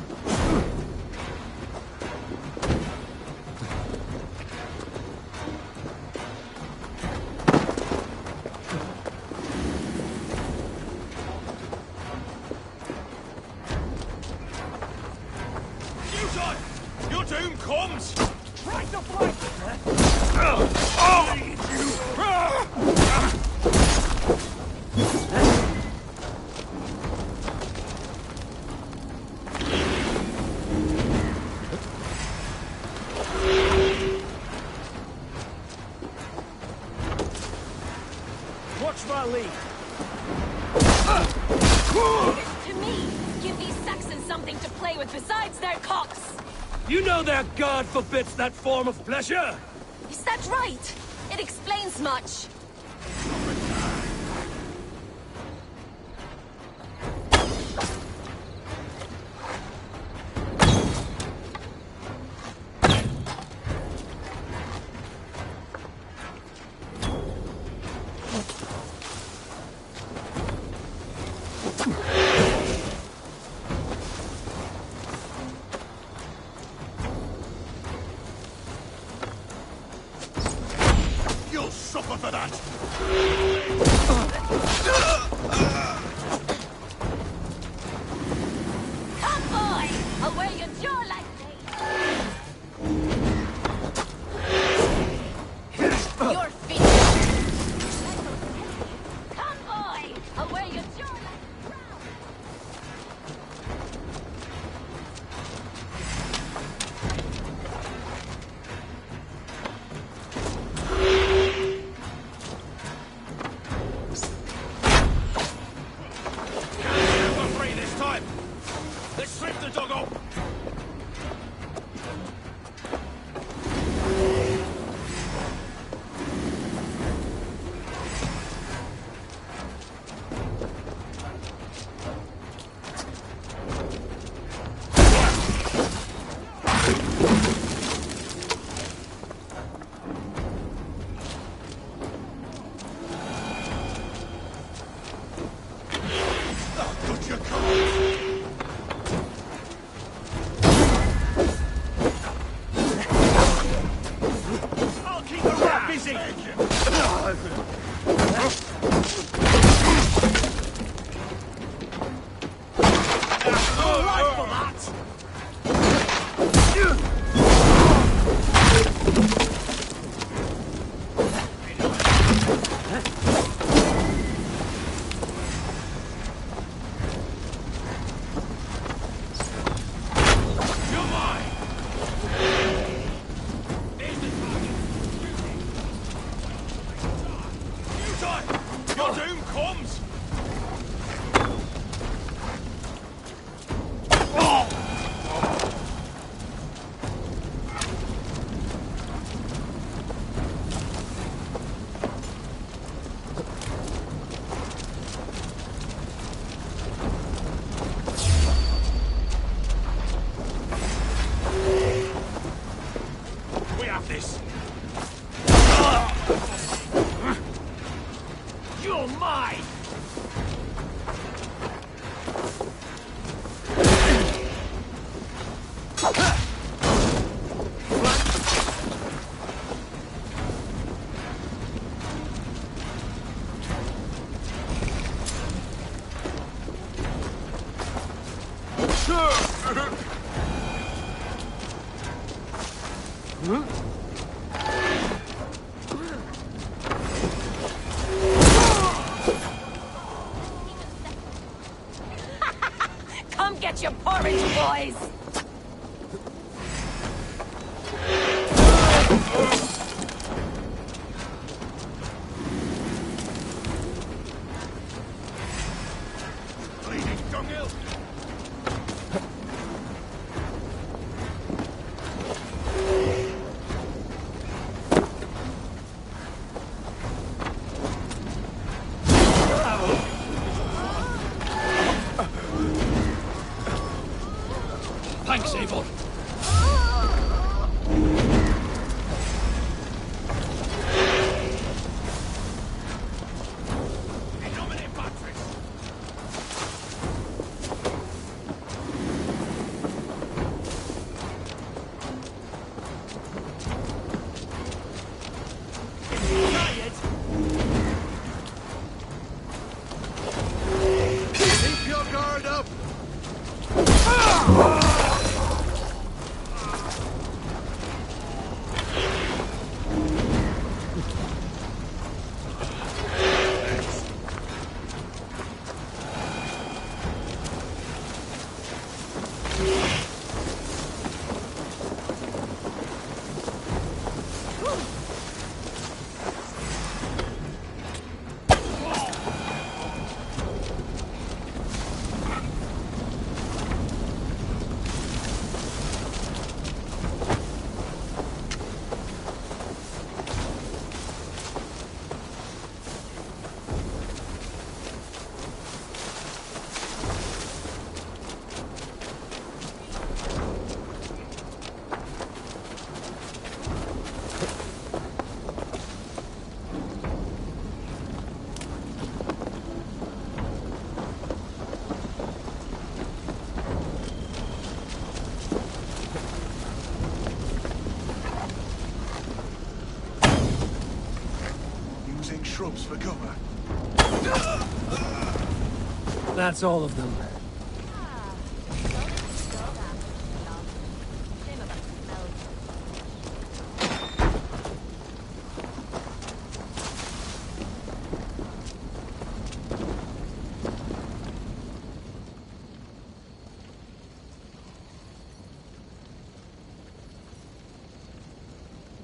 Your doom comes! Right the flank! Watch my lead! To me, give these Saxons something to play with besides their cocks! You know their god forbids that form of pleasure! Is that right? It explains much. You'll suffer for that! Come, boy! I'll wear your jaw like your feet! Come, boy! I'll wear your jaw like We're free this time! Let's strip the doggo! Come get your porridge, boys! Thanks, Eivor. Keep your guard up! Using shrubs for cover. That's all of them.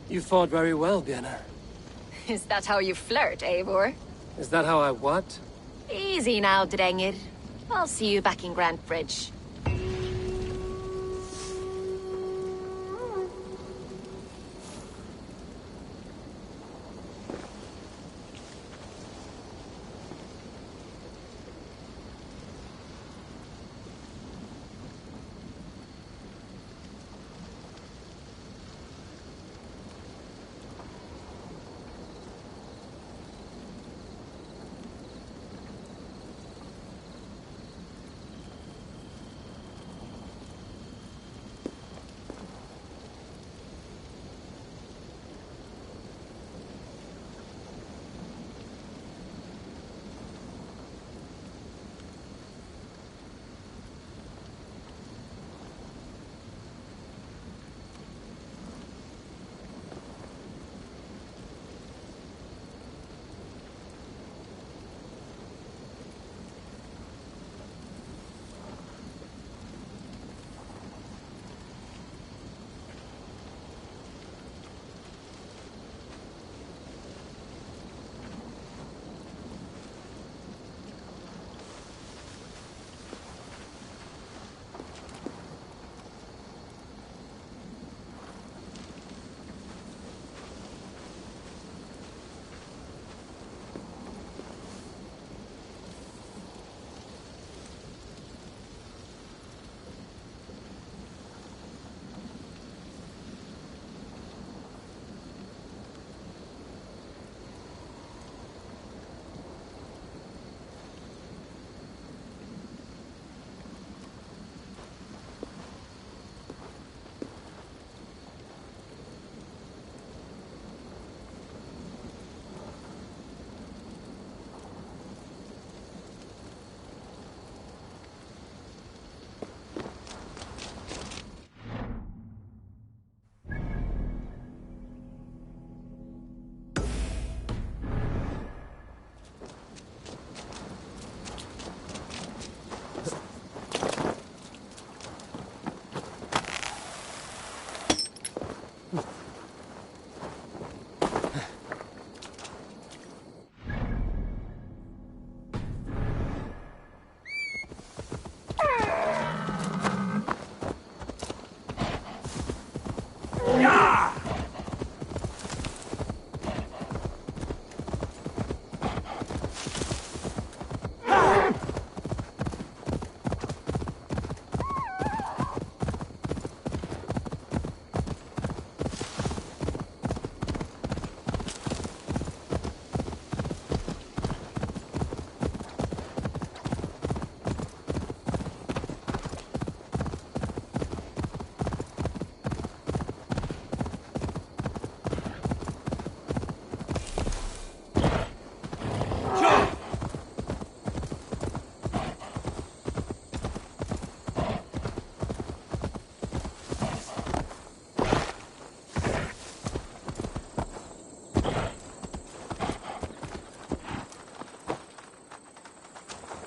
You fought very well, Björn. Is that how you flirt, Eivor? Is that how I what? Easy now, Drengir. I'll see you back in Grand Bridge.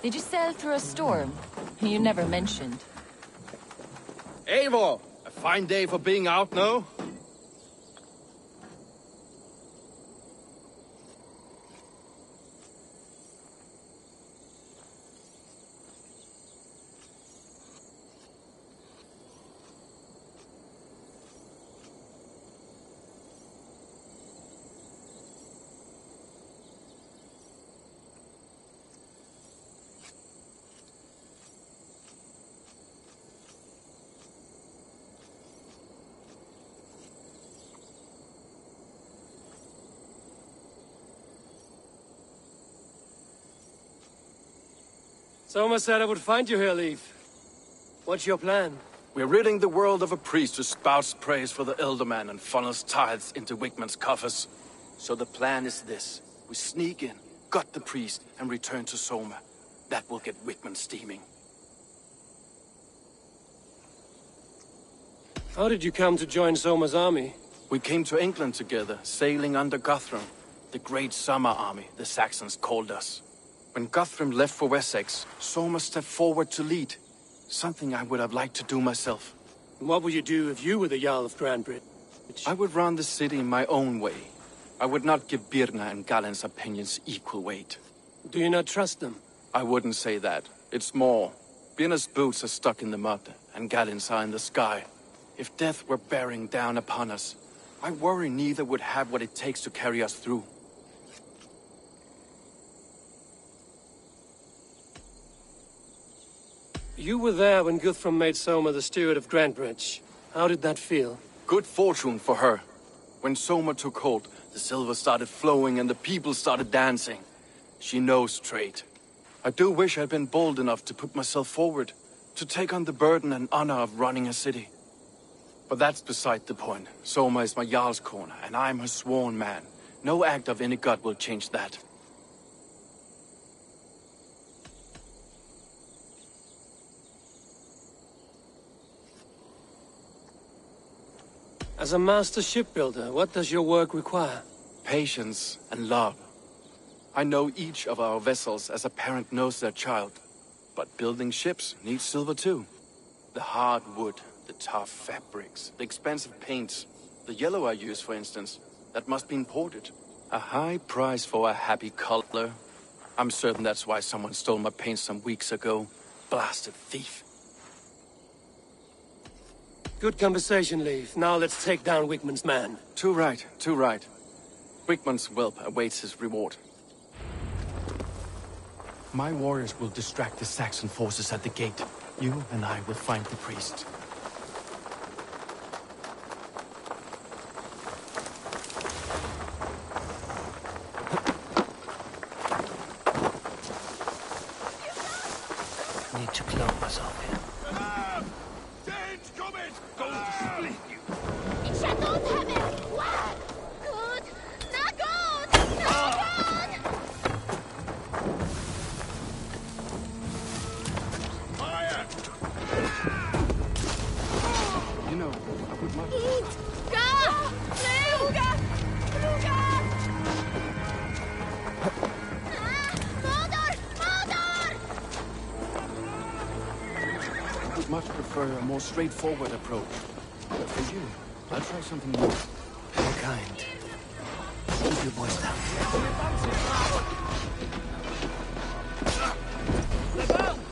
Did you sail through a storm? You never mentioned. Eivor! A fine day for being out, no? Soma said I would find you here, Leif. What's your plan? We're ridding the world of a priest who spouts praise for the Elderman and funnels tithes into Wigman's coffers. So the plan is this. We sneak in, gut the priest, and return to Soma. That will get Wigman steaming. How did you come to join Soma's army? We came to England together, sailing under Guthrum. The great summer army, the Saxons called us. When Guthrum left for Wessex, Soma stepped forward to lead. Something I would have liked to do myself. What would you do if you were the Jarl of Grandbridge? I would run the city my own way. I would not give Birna and Galen's opinions equal weight. Do you not trust them? I wouldn't say that. It's more. Birna's boots are stuck in the mud, and Galen's are in the sky. If death were bearing down upon us, I worry neither would have what it takes to carry us through. You were there when Guthrum made Soma the steward of Grandbridge. How did that feel? Good fortune for her. When Soma took hold, the silver started flowing and the people started dancing. She knows trade. I do wish I'd been bold enough to put myself forward, to take on the burden and honor of running a city. But that's beside the point. Soma is my Jarl's corner, and I'm her sworn man. No act of any god will change that. As a master shipbuilder, what does your work require? Patience and love. I know each of our vessels as a parent knows their child. But building ships needs silver too. The hard wood, the tough fabrics, the expensive paints. The yellow I use, for instance, that must be imported. A high price for a happy color. I'm certain that's why someone stole my paint some weeks ago. Blasted thief. Good conversation, Leif. Now let's take down Wigman's man. Too right, too right. Wigman's whelp awaits his reward. My warriors will distract the Saxon forces at the gate. You and I will find the priest. Need to clone myself here. Much prefer a more straightforward approach. But for you, I'll try something more. What kind? Keep your voice down.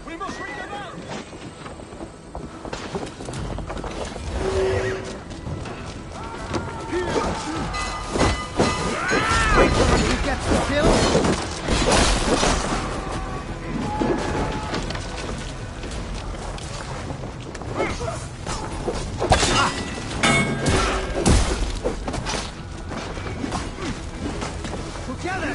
We must bring them out! Wait till he gets the kill! Together!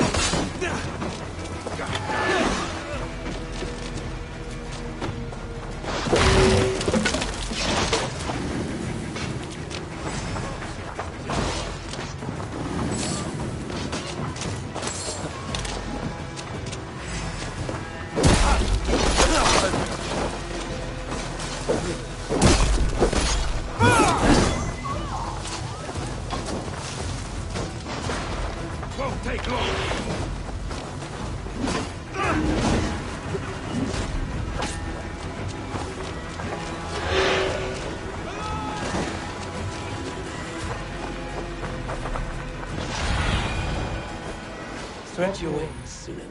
Stretch your wings, Sunan.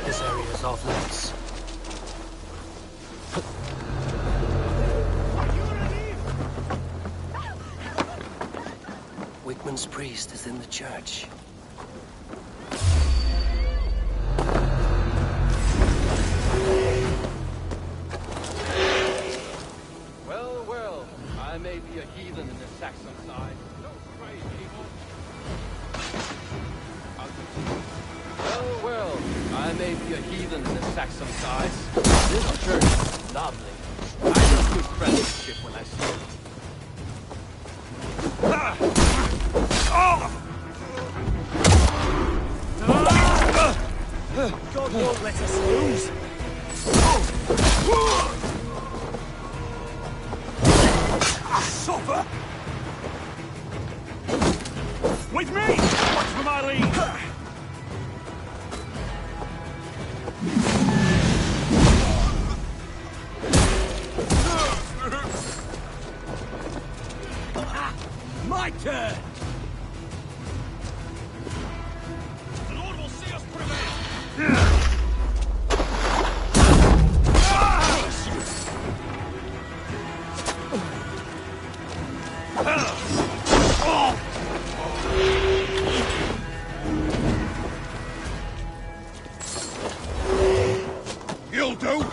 This area is off limits. Wickman's priest is in the church. Well, well, I may be a heathen in the Saxon side. Don't pray, people. Well, well, I may be a heathen in the Saxon side. This church is lovely. I have good friendship when I see it. God won't let us lose. Suffer! With me! Watch for my lead! My turn! The Lord will see us prevail! You'll do!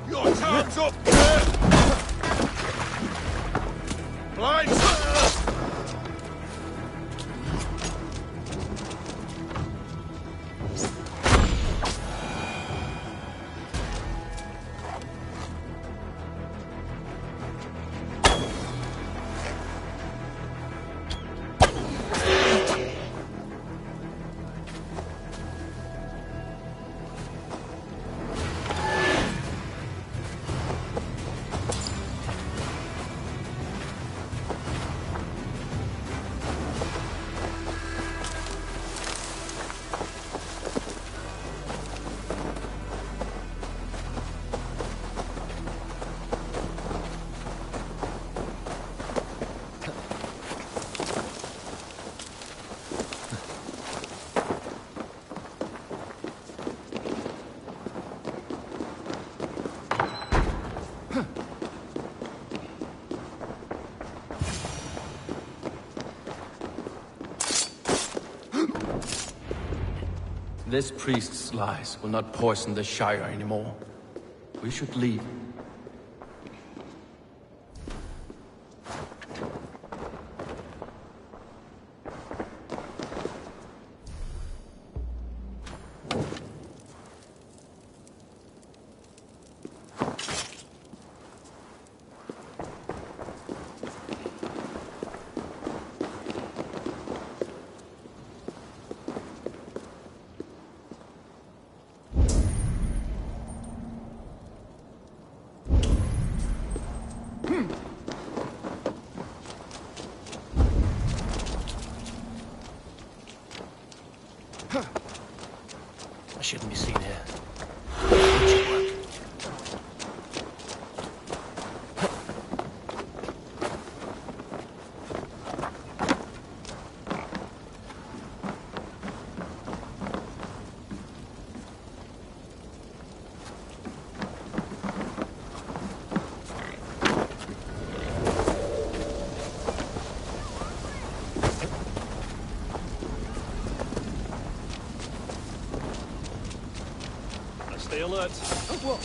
Your time's up! Blind! This priest's lies will not poison the Shire anymore. We should leave. I shouldn't be seen here. Stay alert. Oh, what?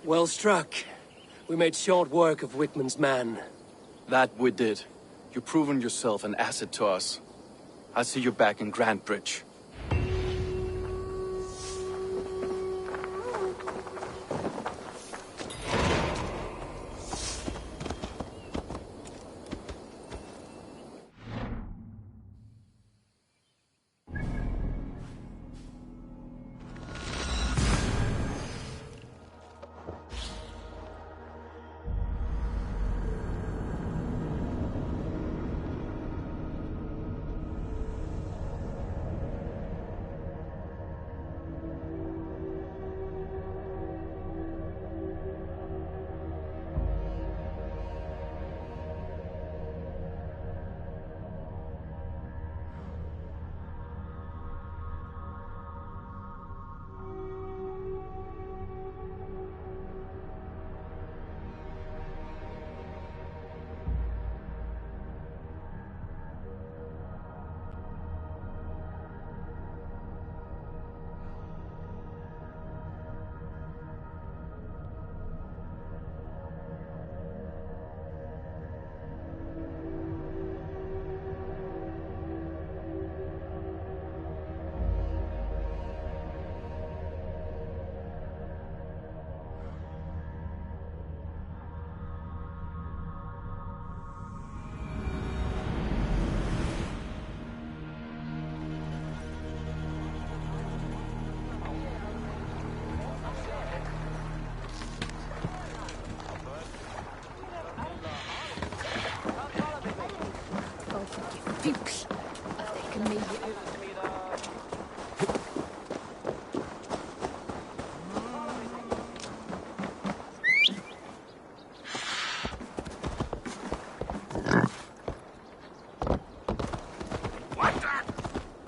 Well struck. We made short work of Wickman's man. That we did. You've proven yourself an asset to us. I'll see you back in Grand Bridge.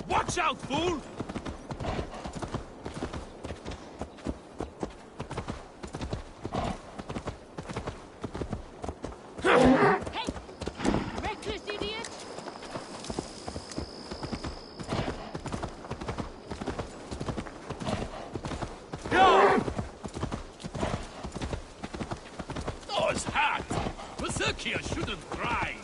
Watch out, fool! Reckless idiot! Those hats! Berserkia shouldn't cry!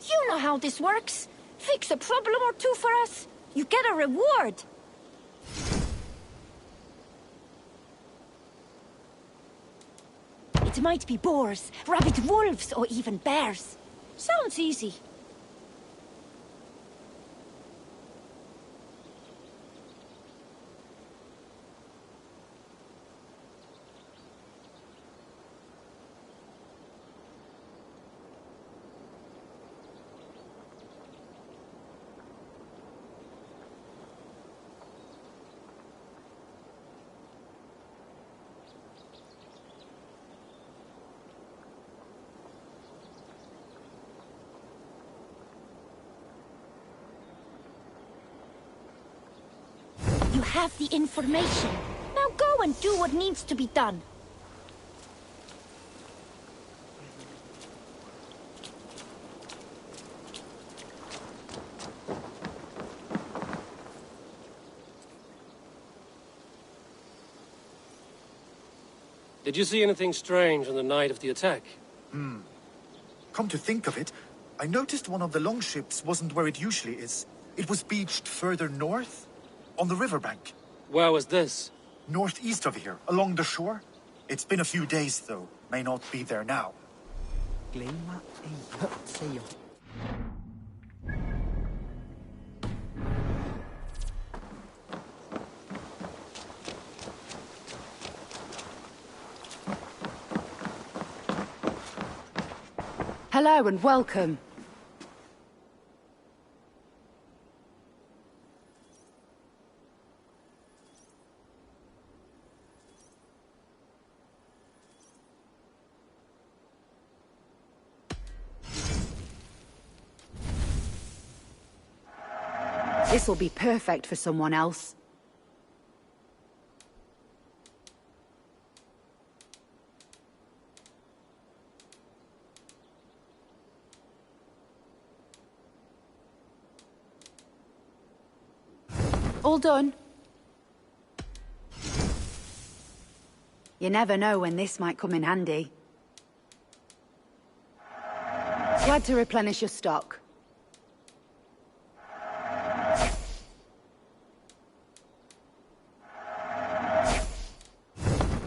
You know how this works. Fix a problem or two for us. You get a reward. It might be boars, rabid wolves, or even bears. Sounds easy. You have the information. Now go and do what needs to be done. Did you see anything strange on the night of the attack? Come to think of it, I noticed one of the longships wasn't where it usually is. It was beached further north, on the riverbank. Where was this? Northeast of here, along the shore. It's been a few days, though. May not be there now. Glömma ej högt, säger jag. Hello and welcome. This'll be perfect for someone else. All done. You never know when this might come in handy. Glad to replenish your stock.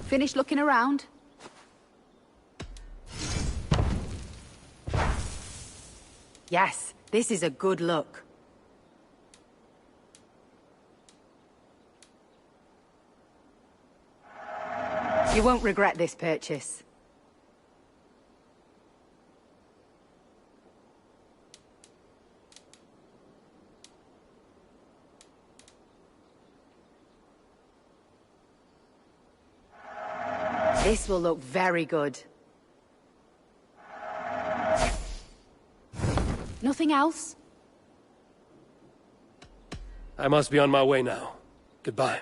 Finished looking around? Yes, this is a good look. You won't regret this purchase. This will look very good. Nothing else? I must be on my way now. Goodbye.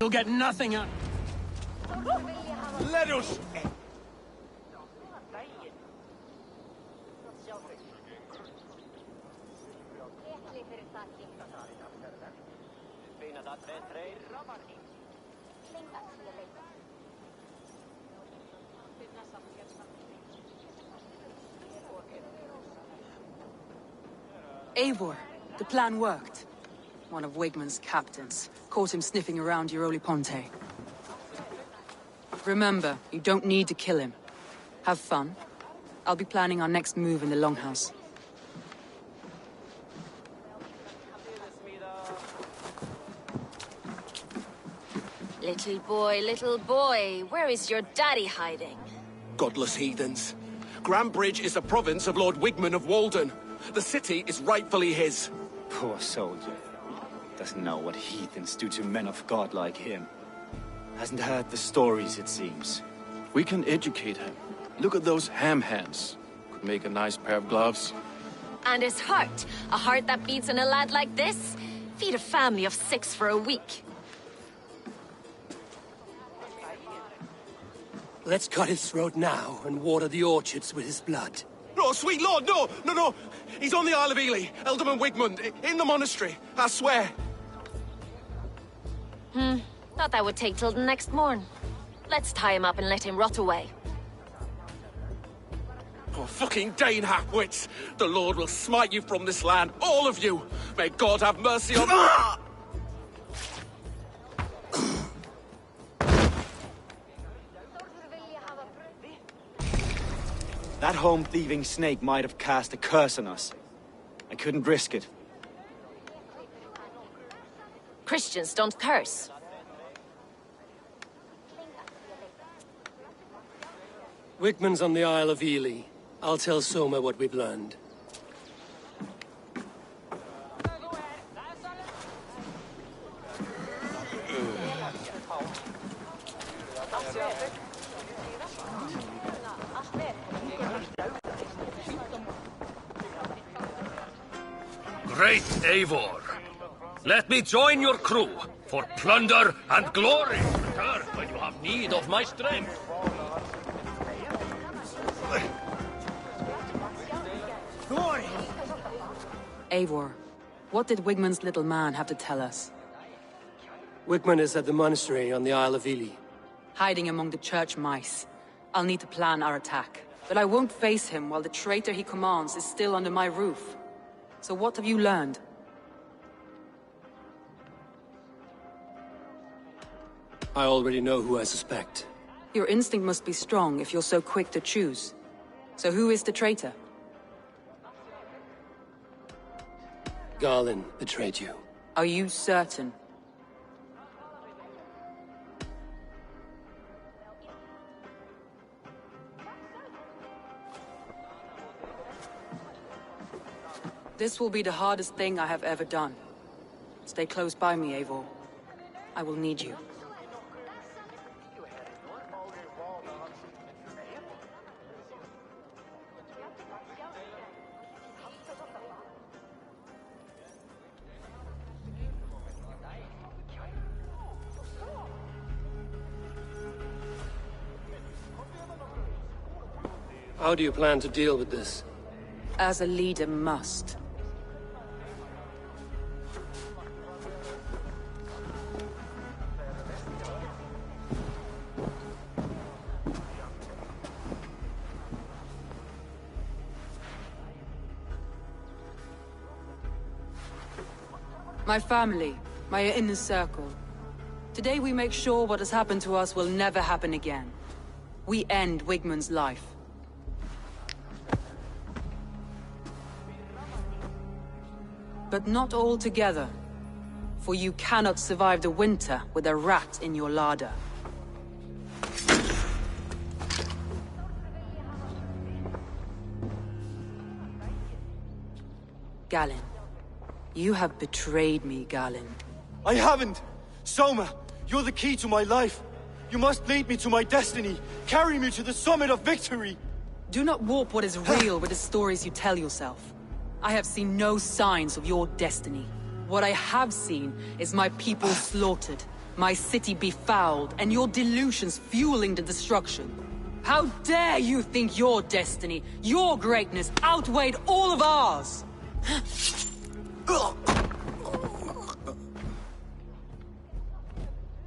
You'll get nothing out. Let us... Eivor, the plan worked. One of Wigmund's captains caught him sniffing around Euroli Ponte. Remember, you don't need to kill him. Have fun. I'll be planning our next move in the Longhouse. Little boy, where is your daddy hiding? Godless heathens. Grambridge is a province of Lord Wigmund of Walden. The city is rightfully his. Poor soldier. Doesn't know what heathens do to men of God like him. Hasn't heard the stories, it seems. We can educate him. Look at those ham hands. Could make a nice pair of gloves. And his heart. A heart that beats in a lad like this? Feed a family of 6 for a week. Let's cut his throat now and water the orchards with his blood. No, sweet lord, no, no, no. He's on the Isle of Ely, Ealdorman Wigmund, in the monastery, I swear. Thought that would take till the next morn. Let's tie him up and let him rot away. Oh, fucking Dane halfwits! The Lord will smite you from this land, all of you! May God have mercy on... That home-thieving snake might have cast a curse on us. I couldn't risk it. Christians don't curse. Wigmund's on the Isle of Ely. I'll tell Soma what we've learned. Great Eivor. Let me join your crew for plunder and glory. Return when you have need of my strength. Eivor, what did Wigmund's little man have to tell us? Wigmund is at the monastery on the Isle of Ely. Hiding among the church mice. I'll need to plan our attack. But I won't face him while the traitor he commands is still under my roof. So what have you learned? I already know who I suspect. Your instinct must be strong if you're so quick to choose. So who is the traitor? Garlin betrayed you. Are you certain? This will be the hardest thing I have ever done. Stay close by me, Eivor. I will need you. How do you plan to deal with this? As a leader must. My family, my inner circle. Today we make sure what has happened to us will never happen again. We end Wigmund's life. But not all together. For you cannot survive the winter with a rat in your larder. Galinn. You have betrayed me, Galinn. I haven't! Soma, you're the key to my life. You must lead me to my destiny. Carry me to the summit of victory. Do not warp what is real with the stories you tell yourself. I have seen no signs of your destiny. What I have seen is my people slaughtered, my city befouled, and your delusions fueling the destruction. How dare you think your destiny, your greatness, outweighed all of ours?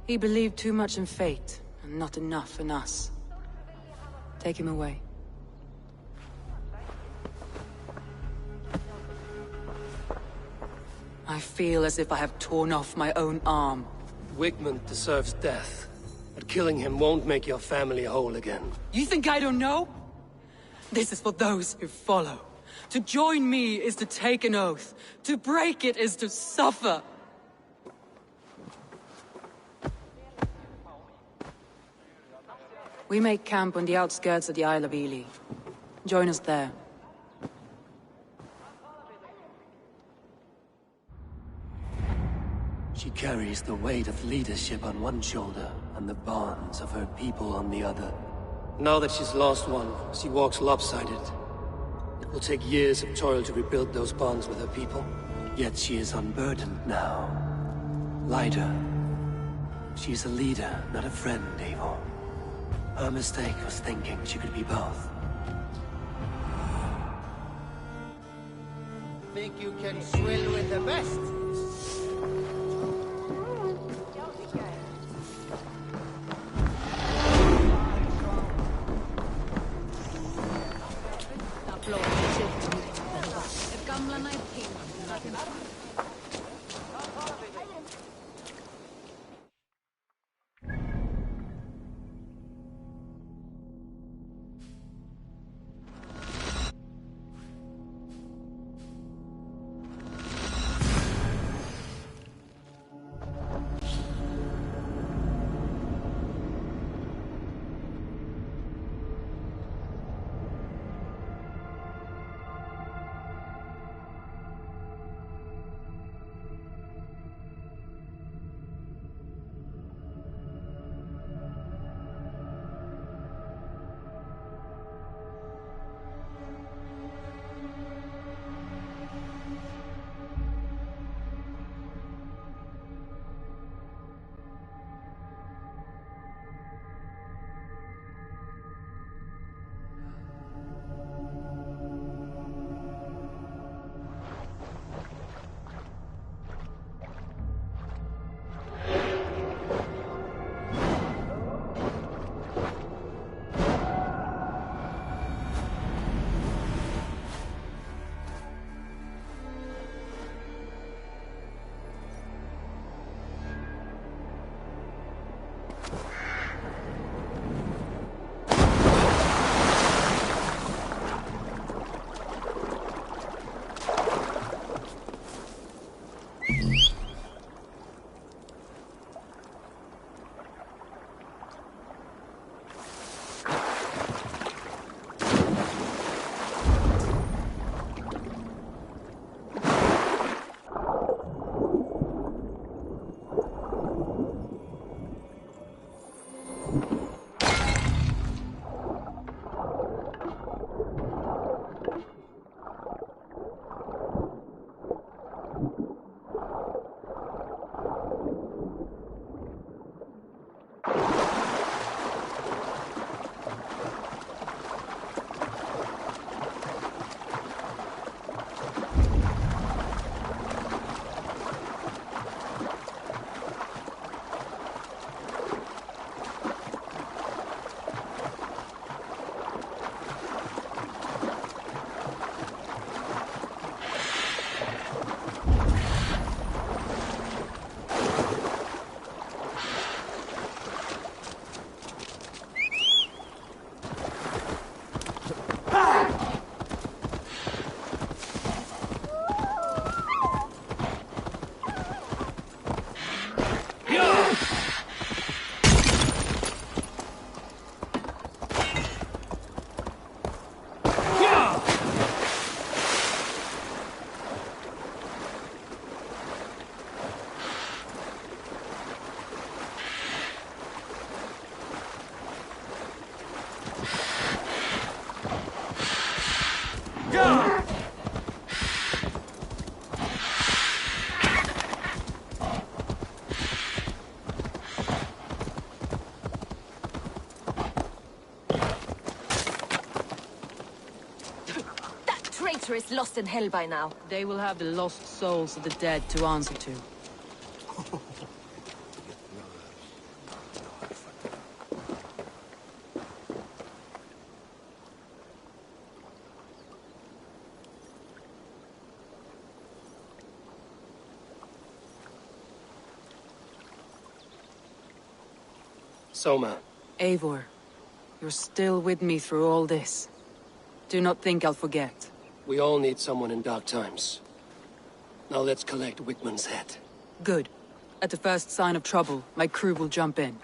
He believed too much in fate, and not enough in us. Take him away. I feel as if I have torn off my own arm. Wigmund deserves death, but killing him won't make your family whole again. You think I don't know? This is for those who follow. To join me is to take an oath. To break it is to suffer. We make camp on the outskirts of the Isle of Ely. Join us there. She carries the weight of leadership on one shoulder, and the bonds of her people on the other. Now that she's lost one, she walks lopsided. It will take years of toil to rebuild those bonds with her people. Yet she is unburdened now. Lighter. She's a leader, not a friend, Eivor. Her mistake was thinking she could be both. Think you can swill with the best? narrator is lost in hell by now. They will have the lost souls of the dead to answer to. Soma. Eivor, you're still with me through all this. Do not think I'll forget. We all need someone in dark times. Now let's collect Wigmund's head. Good. At the first sign of trouble, my crew will jump in.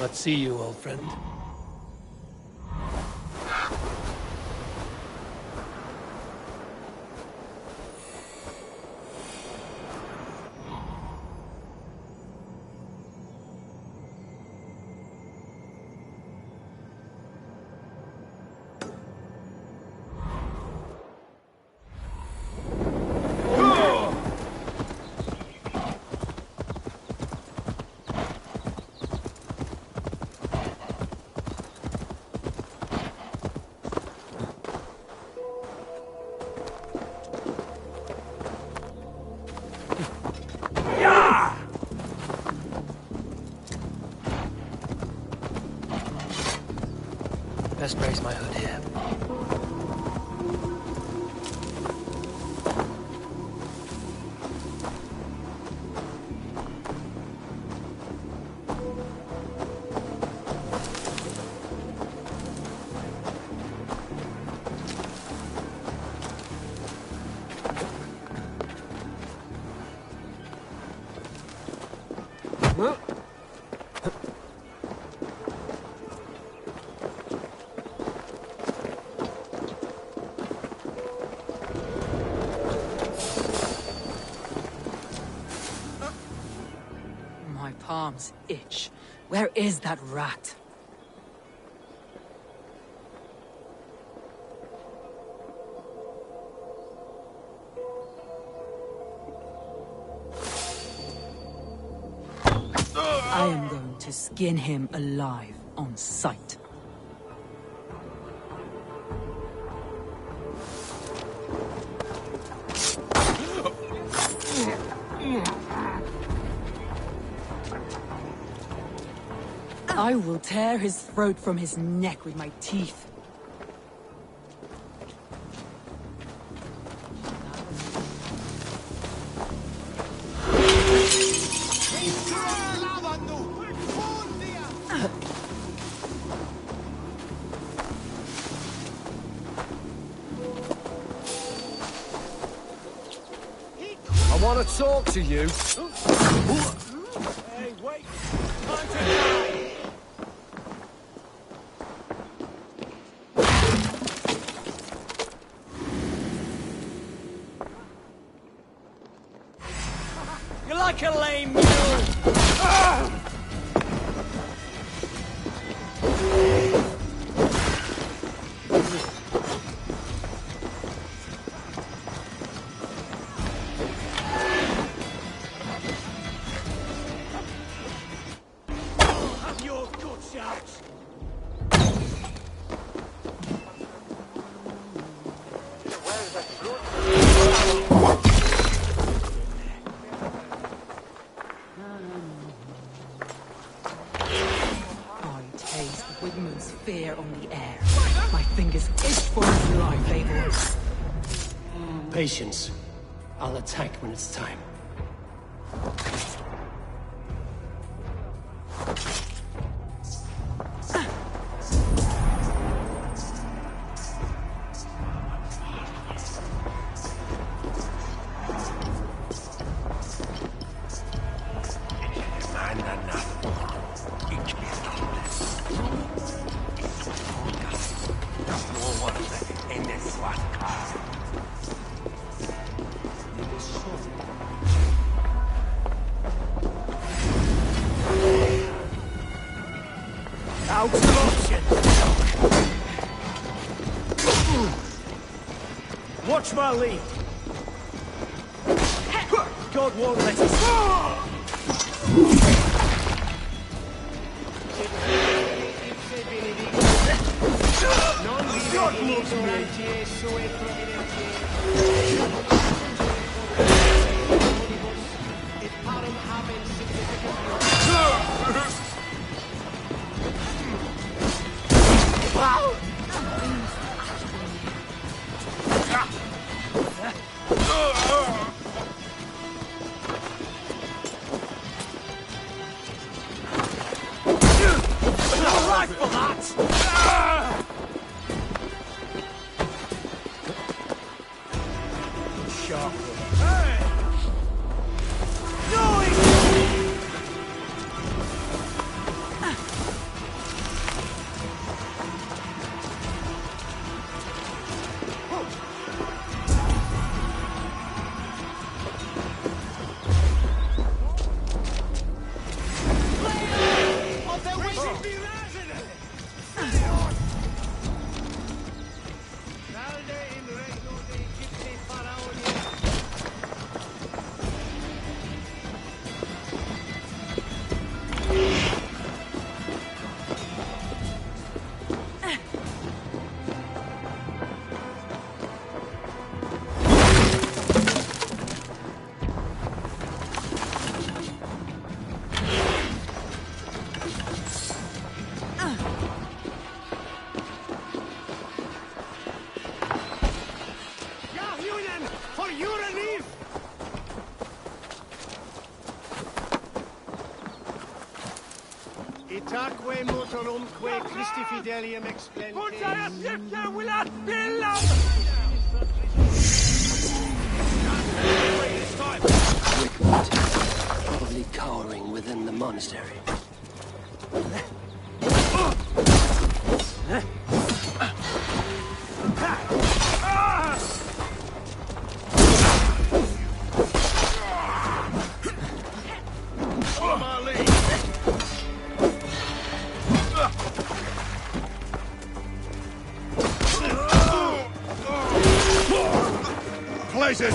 Let's see you, old friend. Best raise my hood here. My palms itch. Where is that rat? I am going to skin him alive on sight. I will tear his throat from his neck with my teeth. I want to talk to you. Hey, wait! Time to die! You're like a lame mule! Have your guts out! I taste Wigmund's fear on the air. My fingers itch for his life, Eivor. Patience. I'll attack when it's time. out of options. Watch my lead. God won't let us. God loves me. Itaque motorumque Christi fidelium explentes. Probably cowering within the monastery. Places!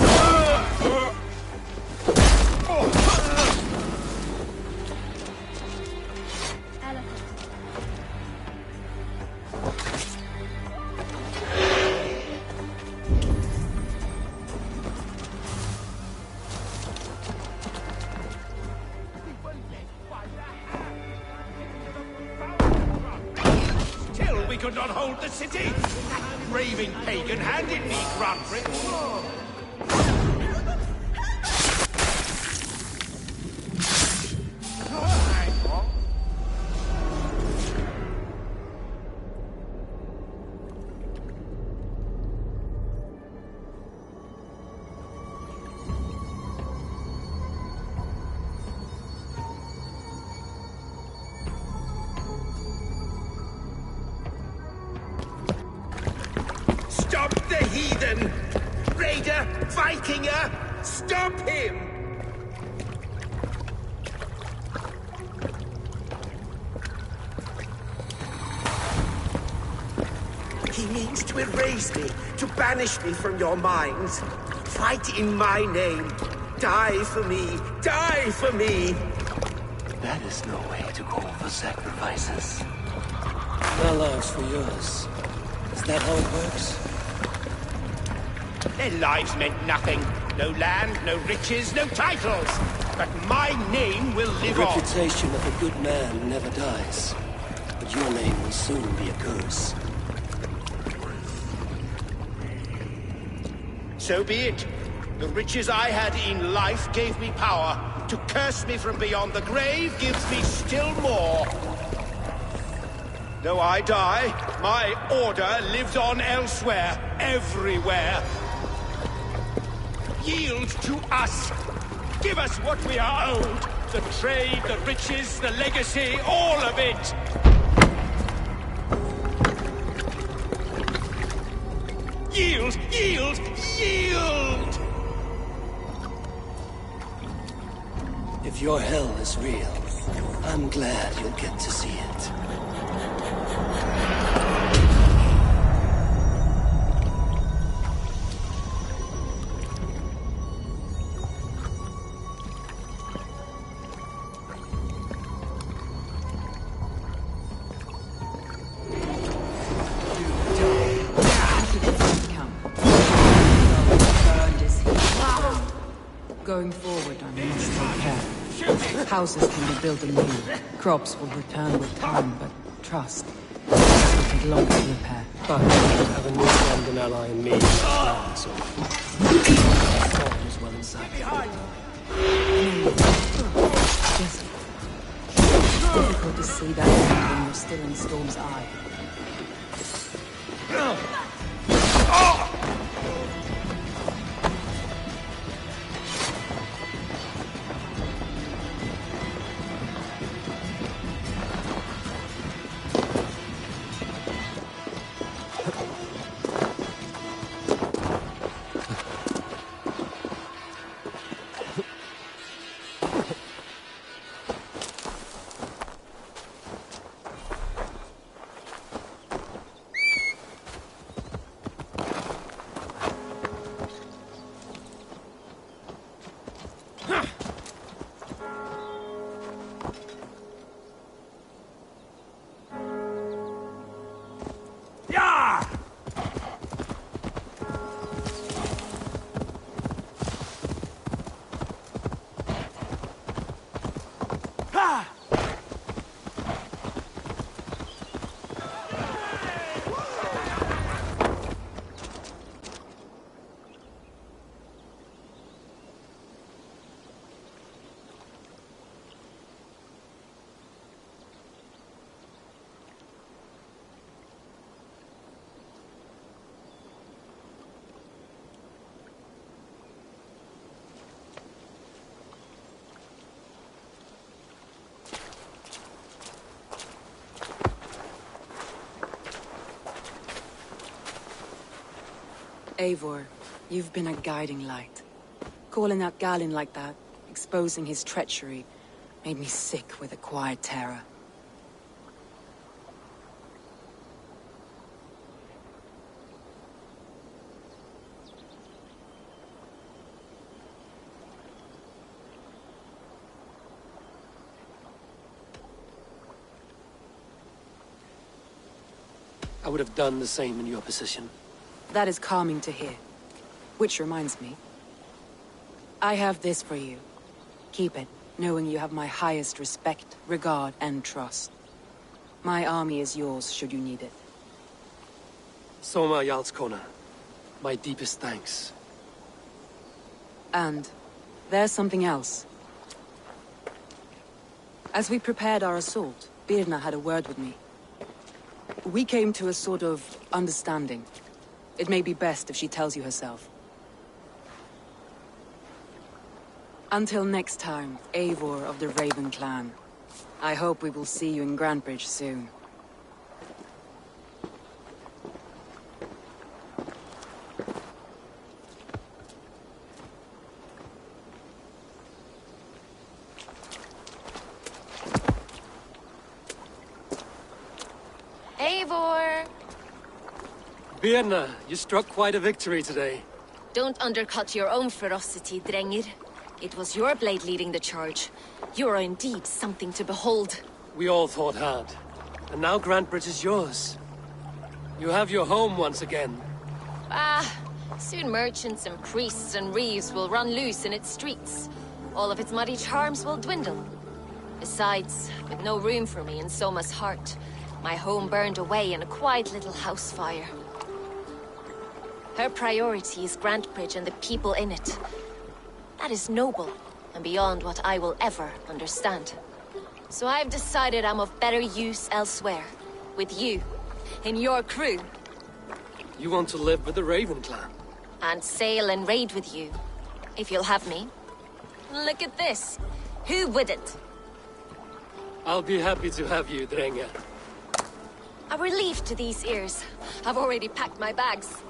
Still, we could not hold the city! That raving pagan handed me Grunfric. Stop the heathen! Raider! Vikinger! Stop him! He means to erase me, to banish me from your minds. Fight in my name. Die for me. Die for me! That is no way to call for sacrifices. Our lives for yours. Is that how it works? Their lives meant nothing. No land, no riches, no titles. But my name will live The on. reputation of a good man never dies. But your name will soon be a curse. So be it. The riches I had in life gave me power. To curse me from beyond the grave gives me still more. Though I die, my order lives on elsewhere, everywhere. Yield to us. Give us what we are owed. The trade, the riches, the legacy, all of it. Yield, yield, yield! If your hell is real, I'm glad you'll get to see it. Going forward, I must take care. Houses can be built anew. Crops will return with time, but trust will take longer to repair. But you have a new friend and ally in me, so... Storm is well inside. Just difficult to see that when you're still in Storm's eye. Eivor, you've been a guiding light. Calling out Galinn like that, exposing his treachery, made me sick with a quiet terror. I would have done the same in your position. That is calming to hear. Which reminds me. I have this for you. Keep it, knowing you have my highest respect, regard, and trust. My army is yours, should you need it. Soma Jarlskona, my deepest thanks. And there's something else. As we prepared our assault, Birna had a word with me. We came to a sort of understanding. It may be best if she tells you herself. Until next time, Eivor of the Raven Clan. I hope we will see you in Grantebridge soon. Eivor! Birna, you struck quite a victory today. Don't undercut your own ferocity, Drengir. It was your blade leading the charge. You are indeed something to behold. We all fought hard. And now Grantebridge is yours. You have your home once again. Soon merchants and priests and reeves will run loose in its streets. All of its muddy charms will dwindle. Besides, with no room for me in Soma's heart, my home burned away in a quiet little house fire. Her priority is Grantebridge and the people in it. That is noble, and beyond what I will ever understand. So I've decided I'm of better use elsewhere. With you, in your crew. You want to live with the Raven Clan? And sail and raid with you, if you'll have me. Look at this. Who wouldn't? I'll be happy to have you, Drengir. A relief to these ears. I've already packed my bags.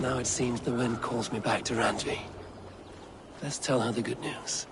Now it seems the wind calls me back to Randvi. Let's tell her the good news.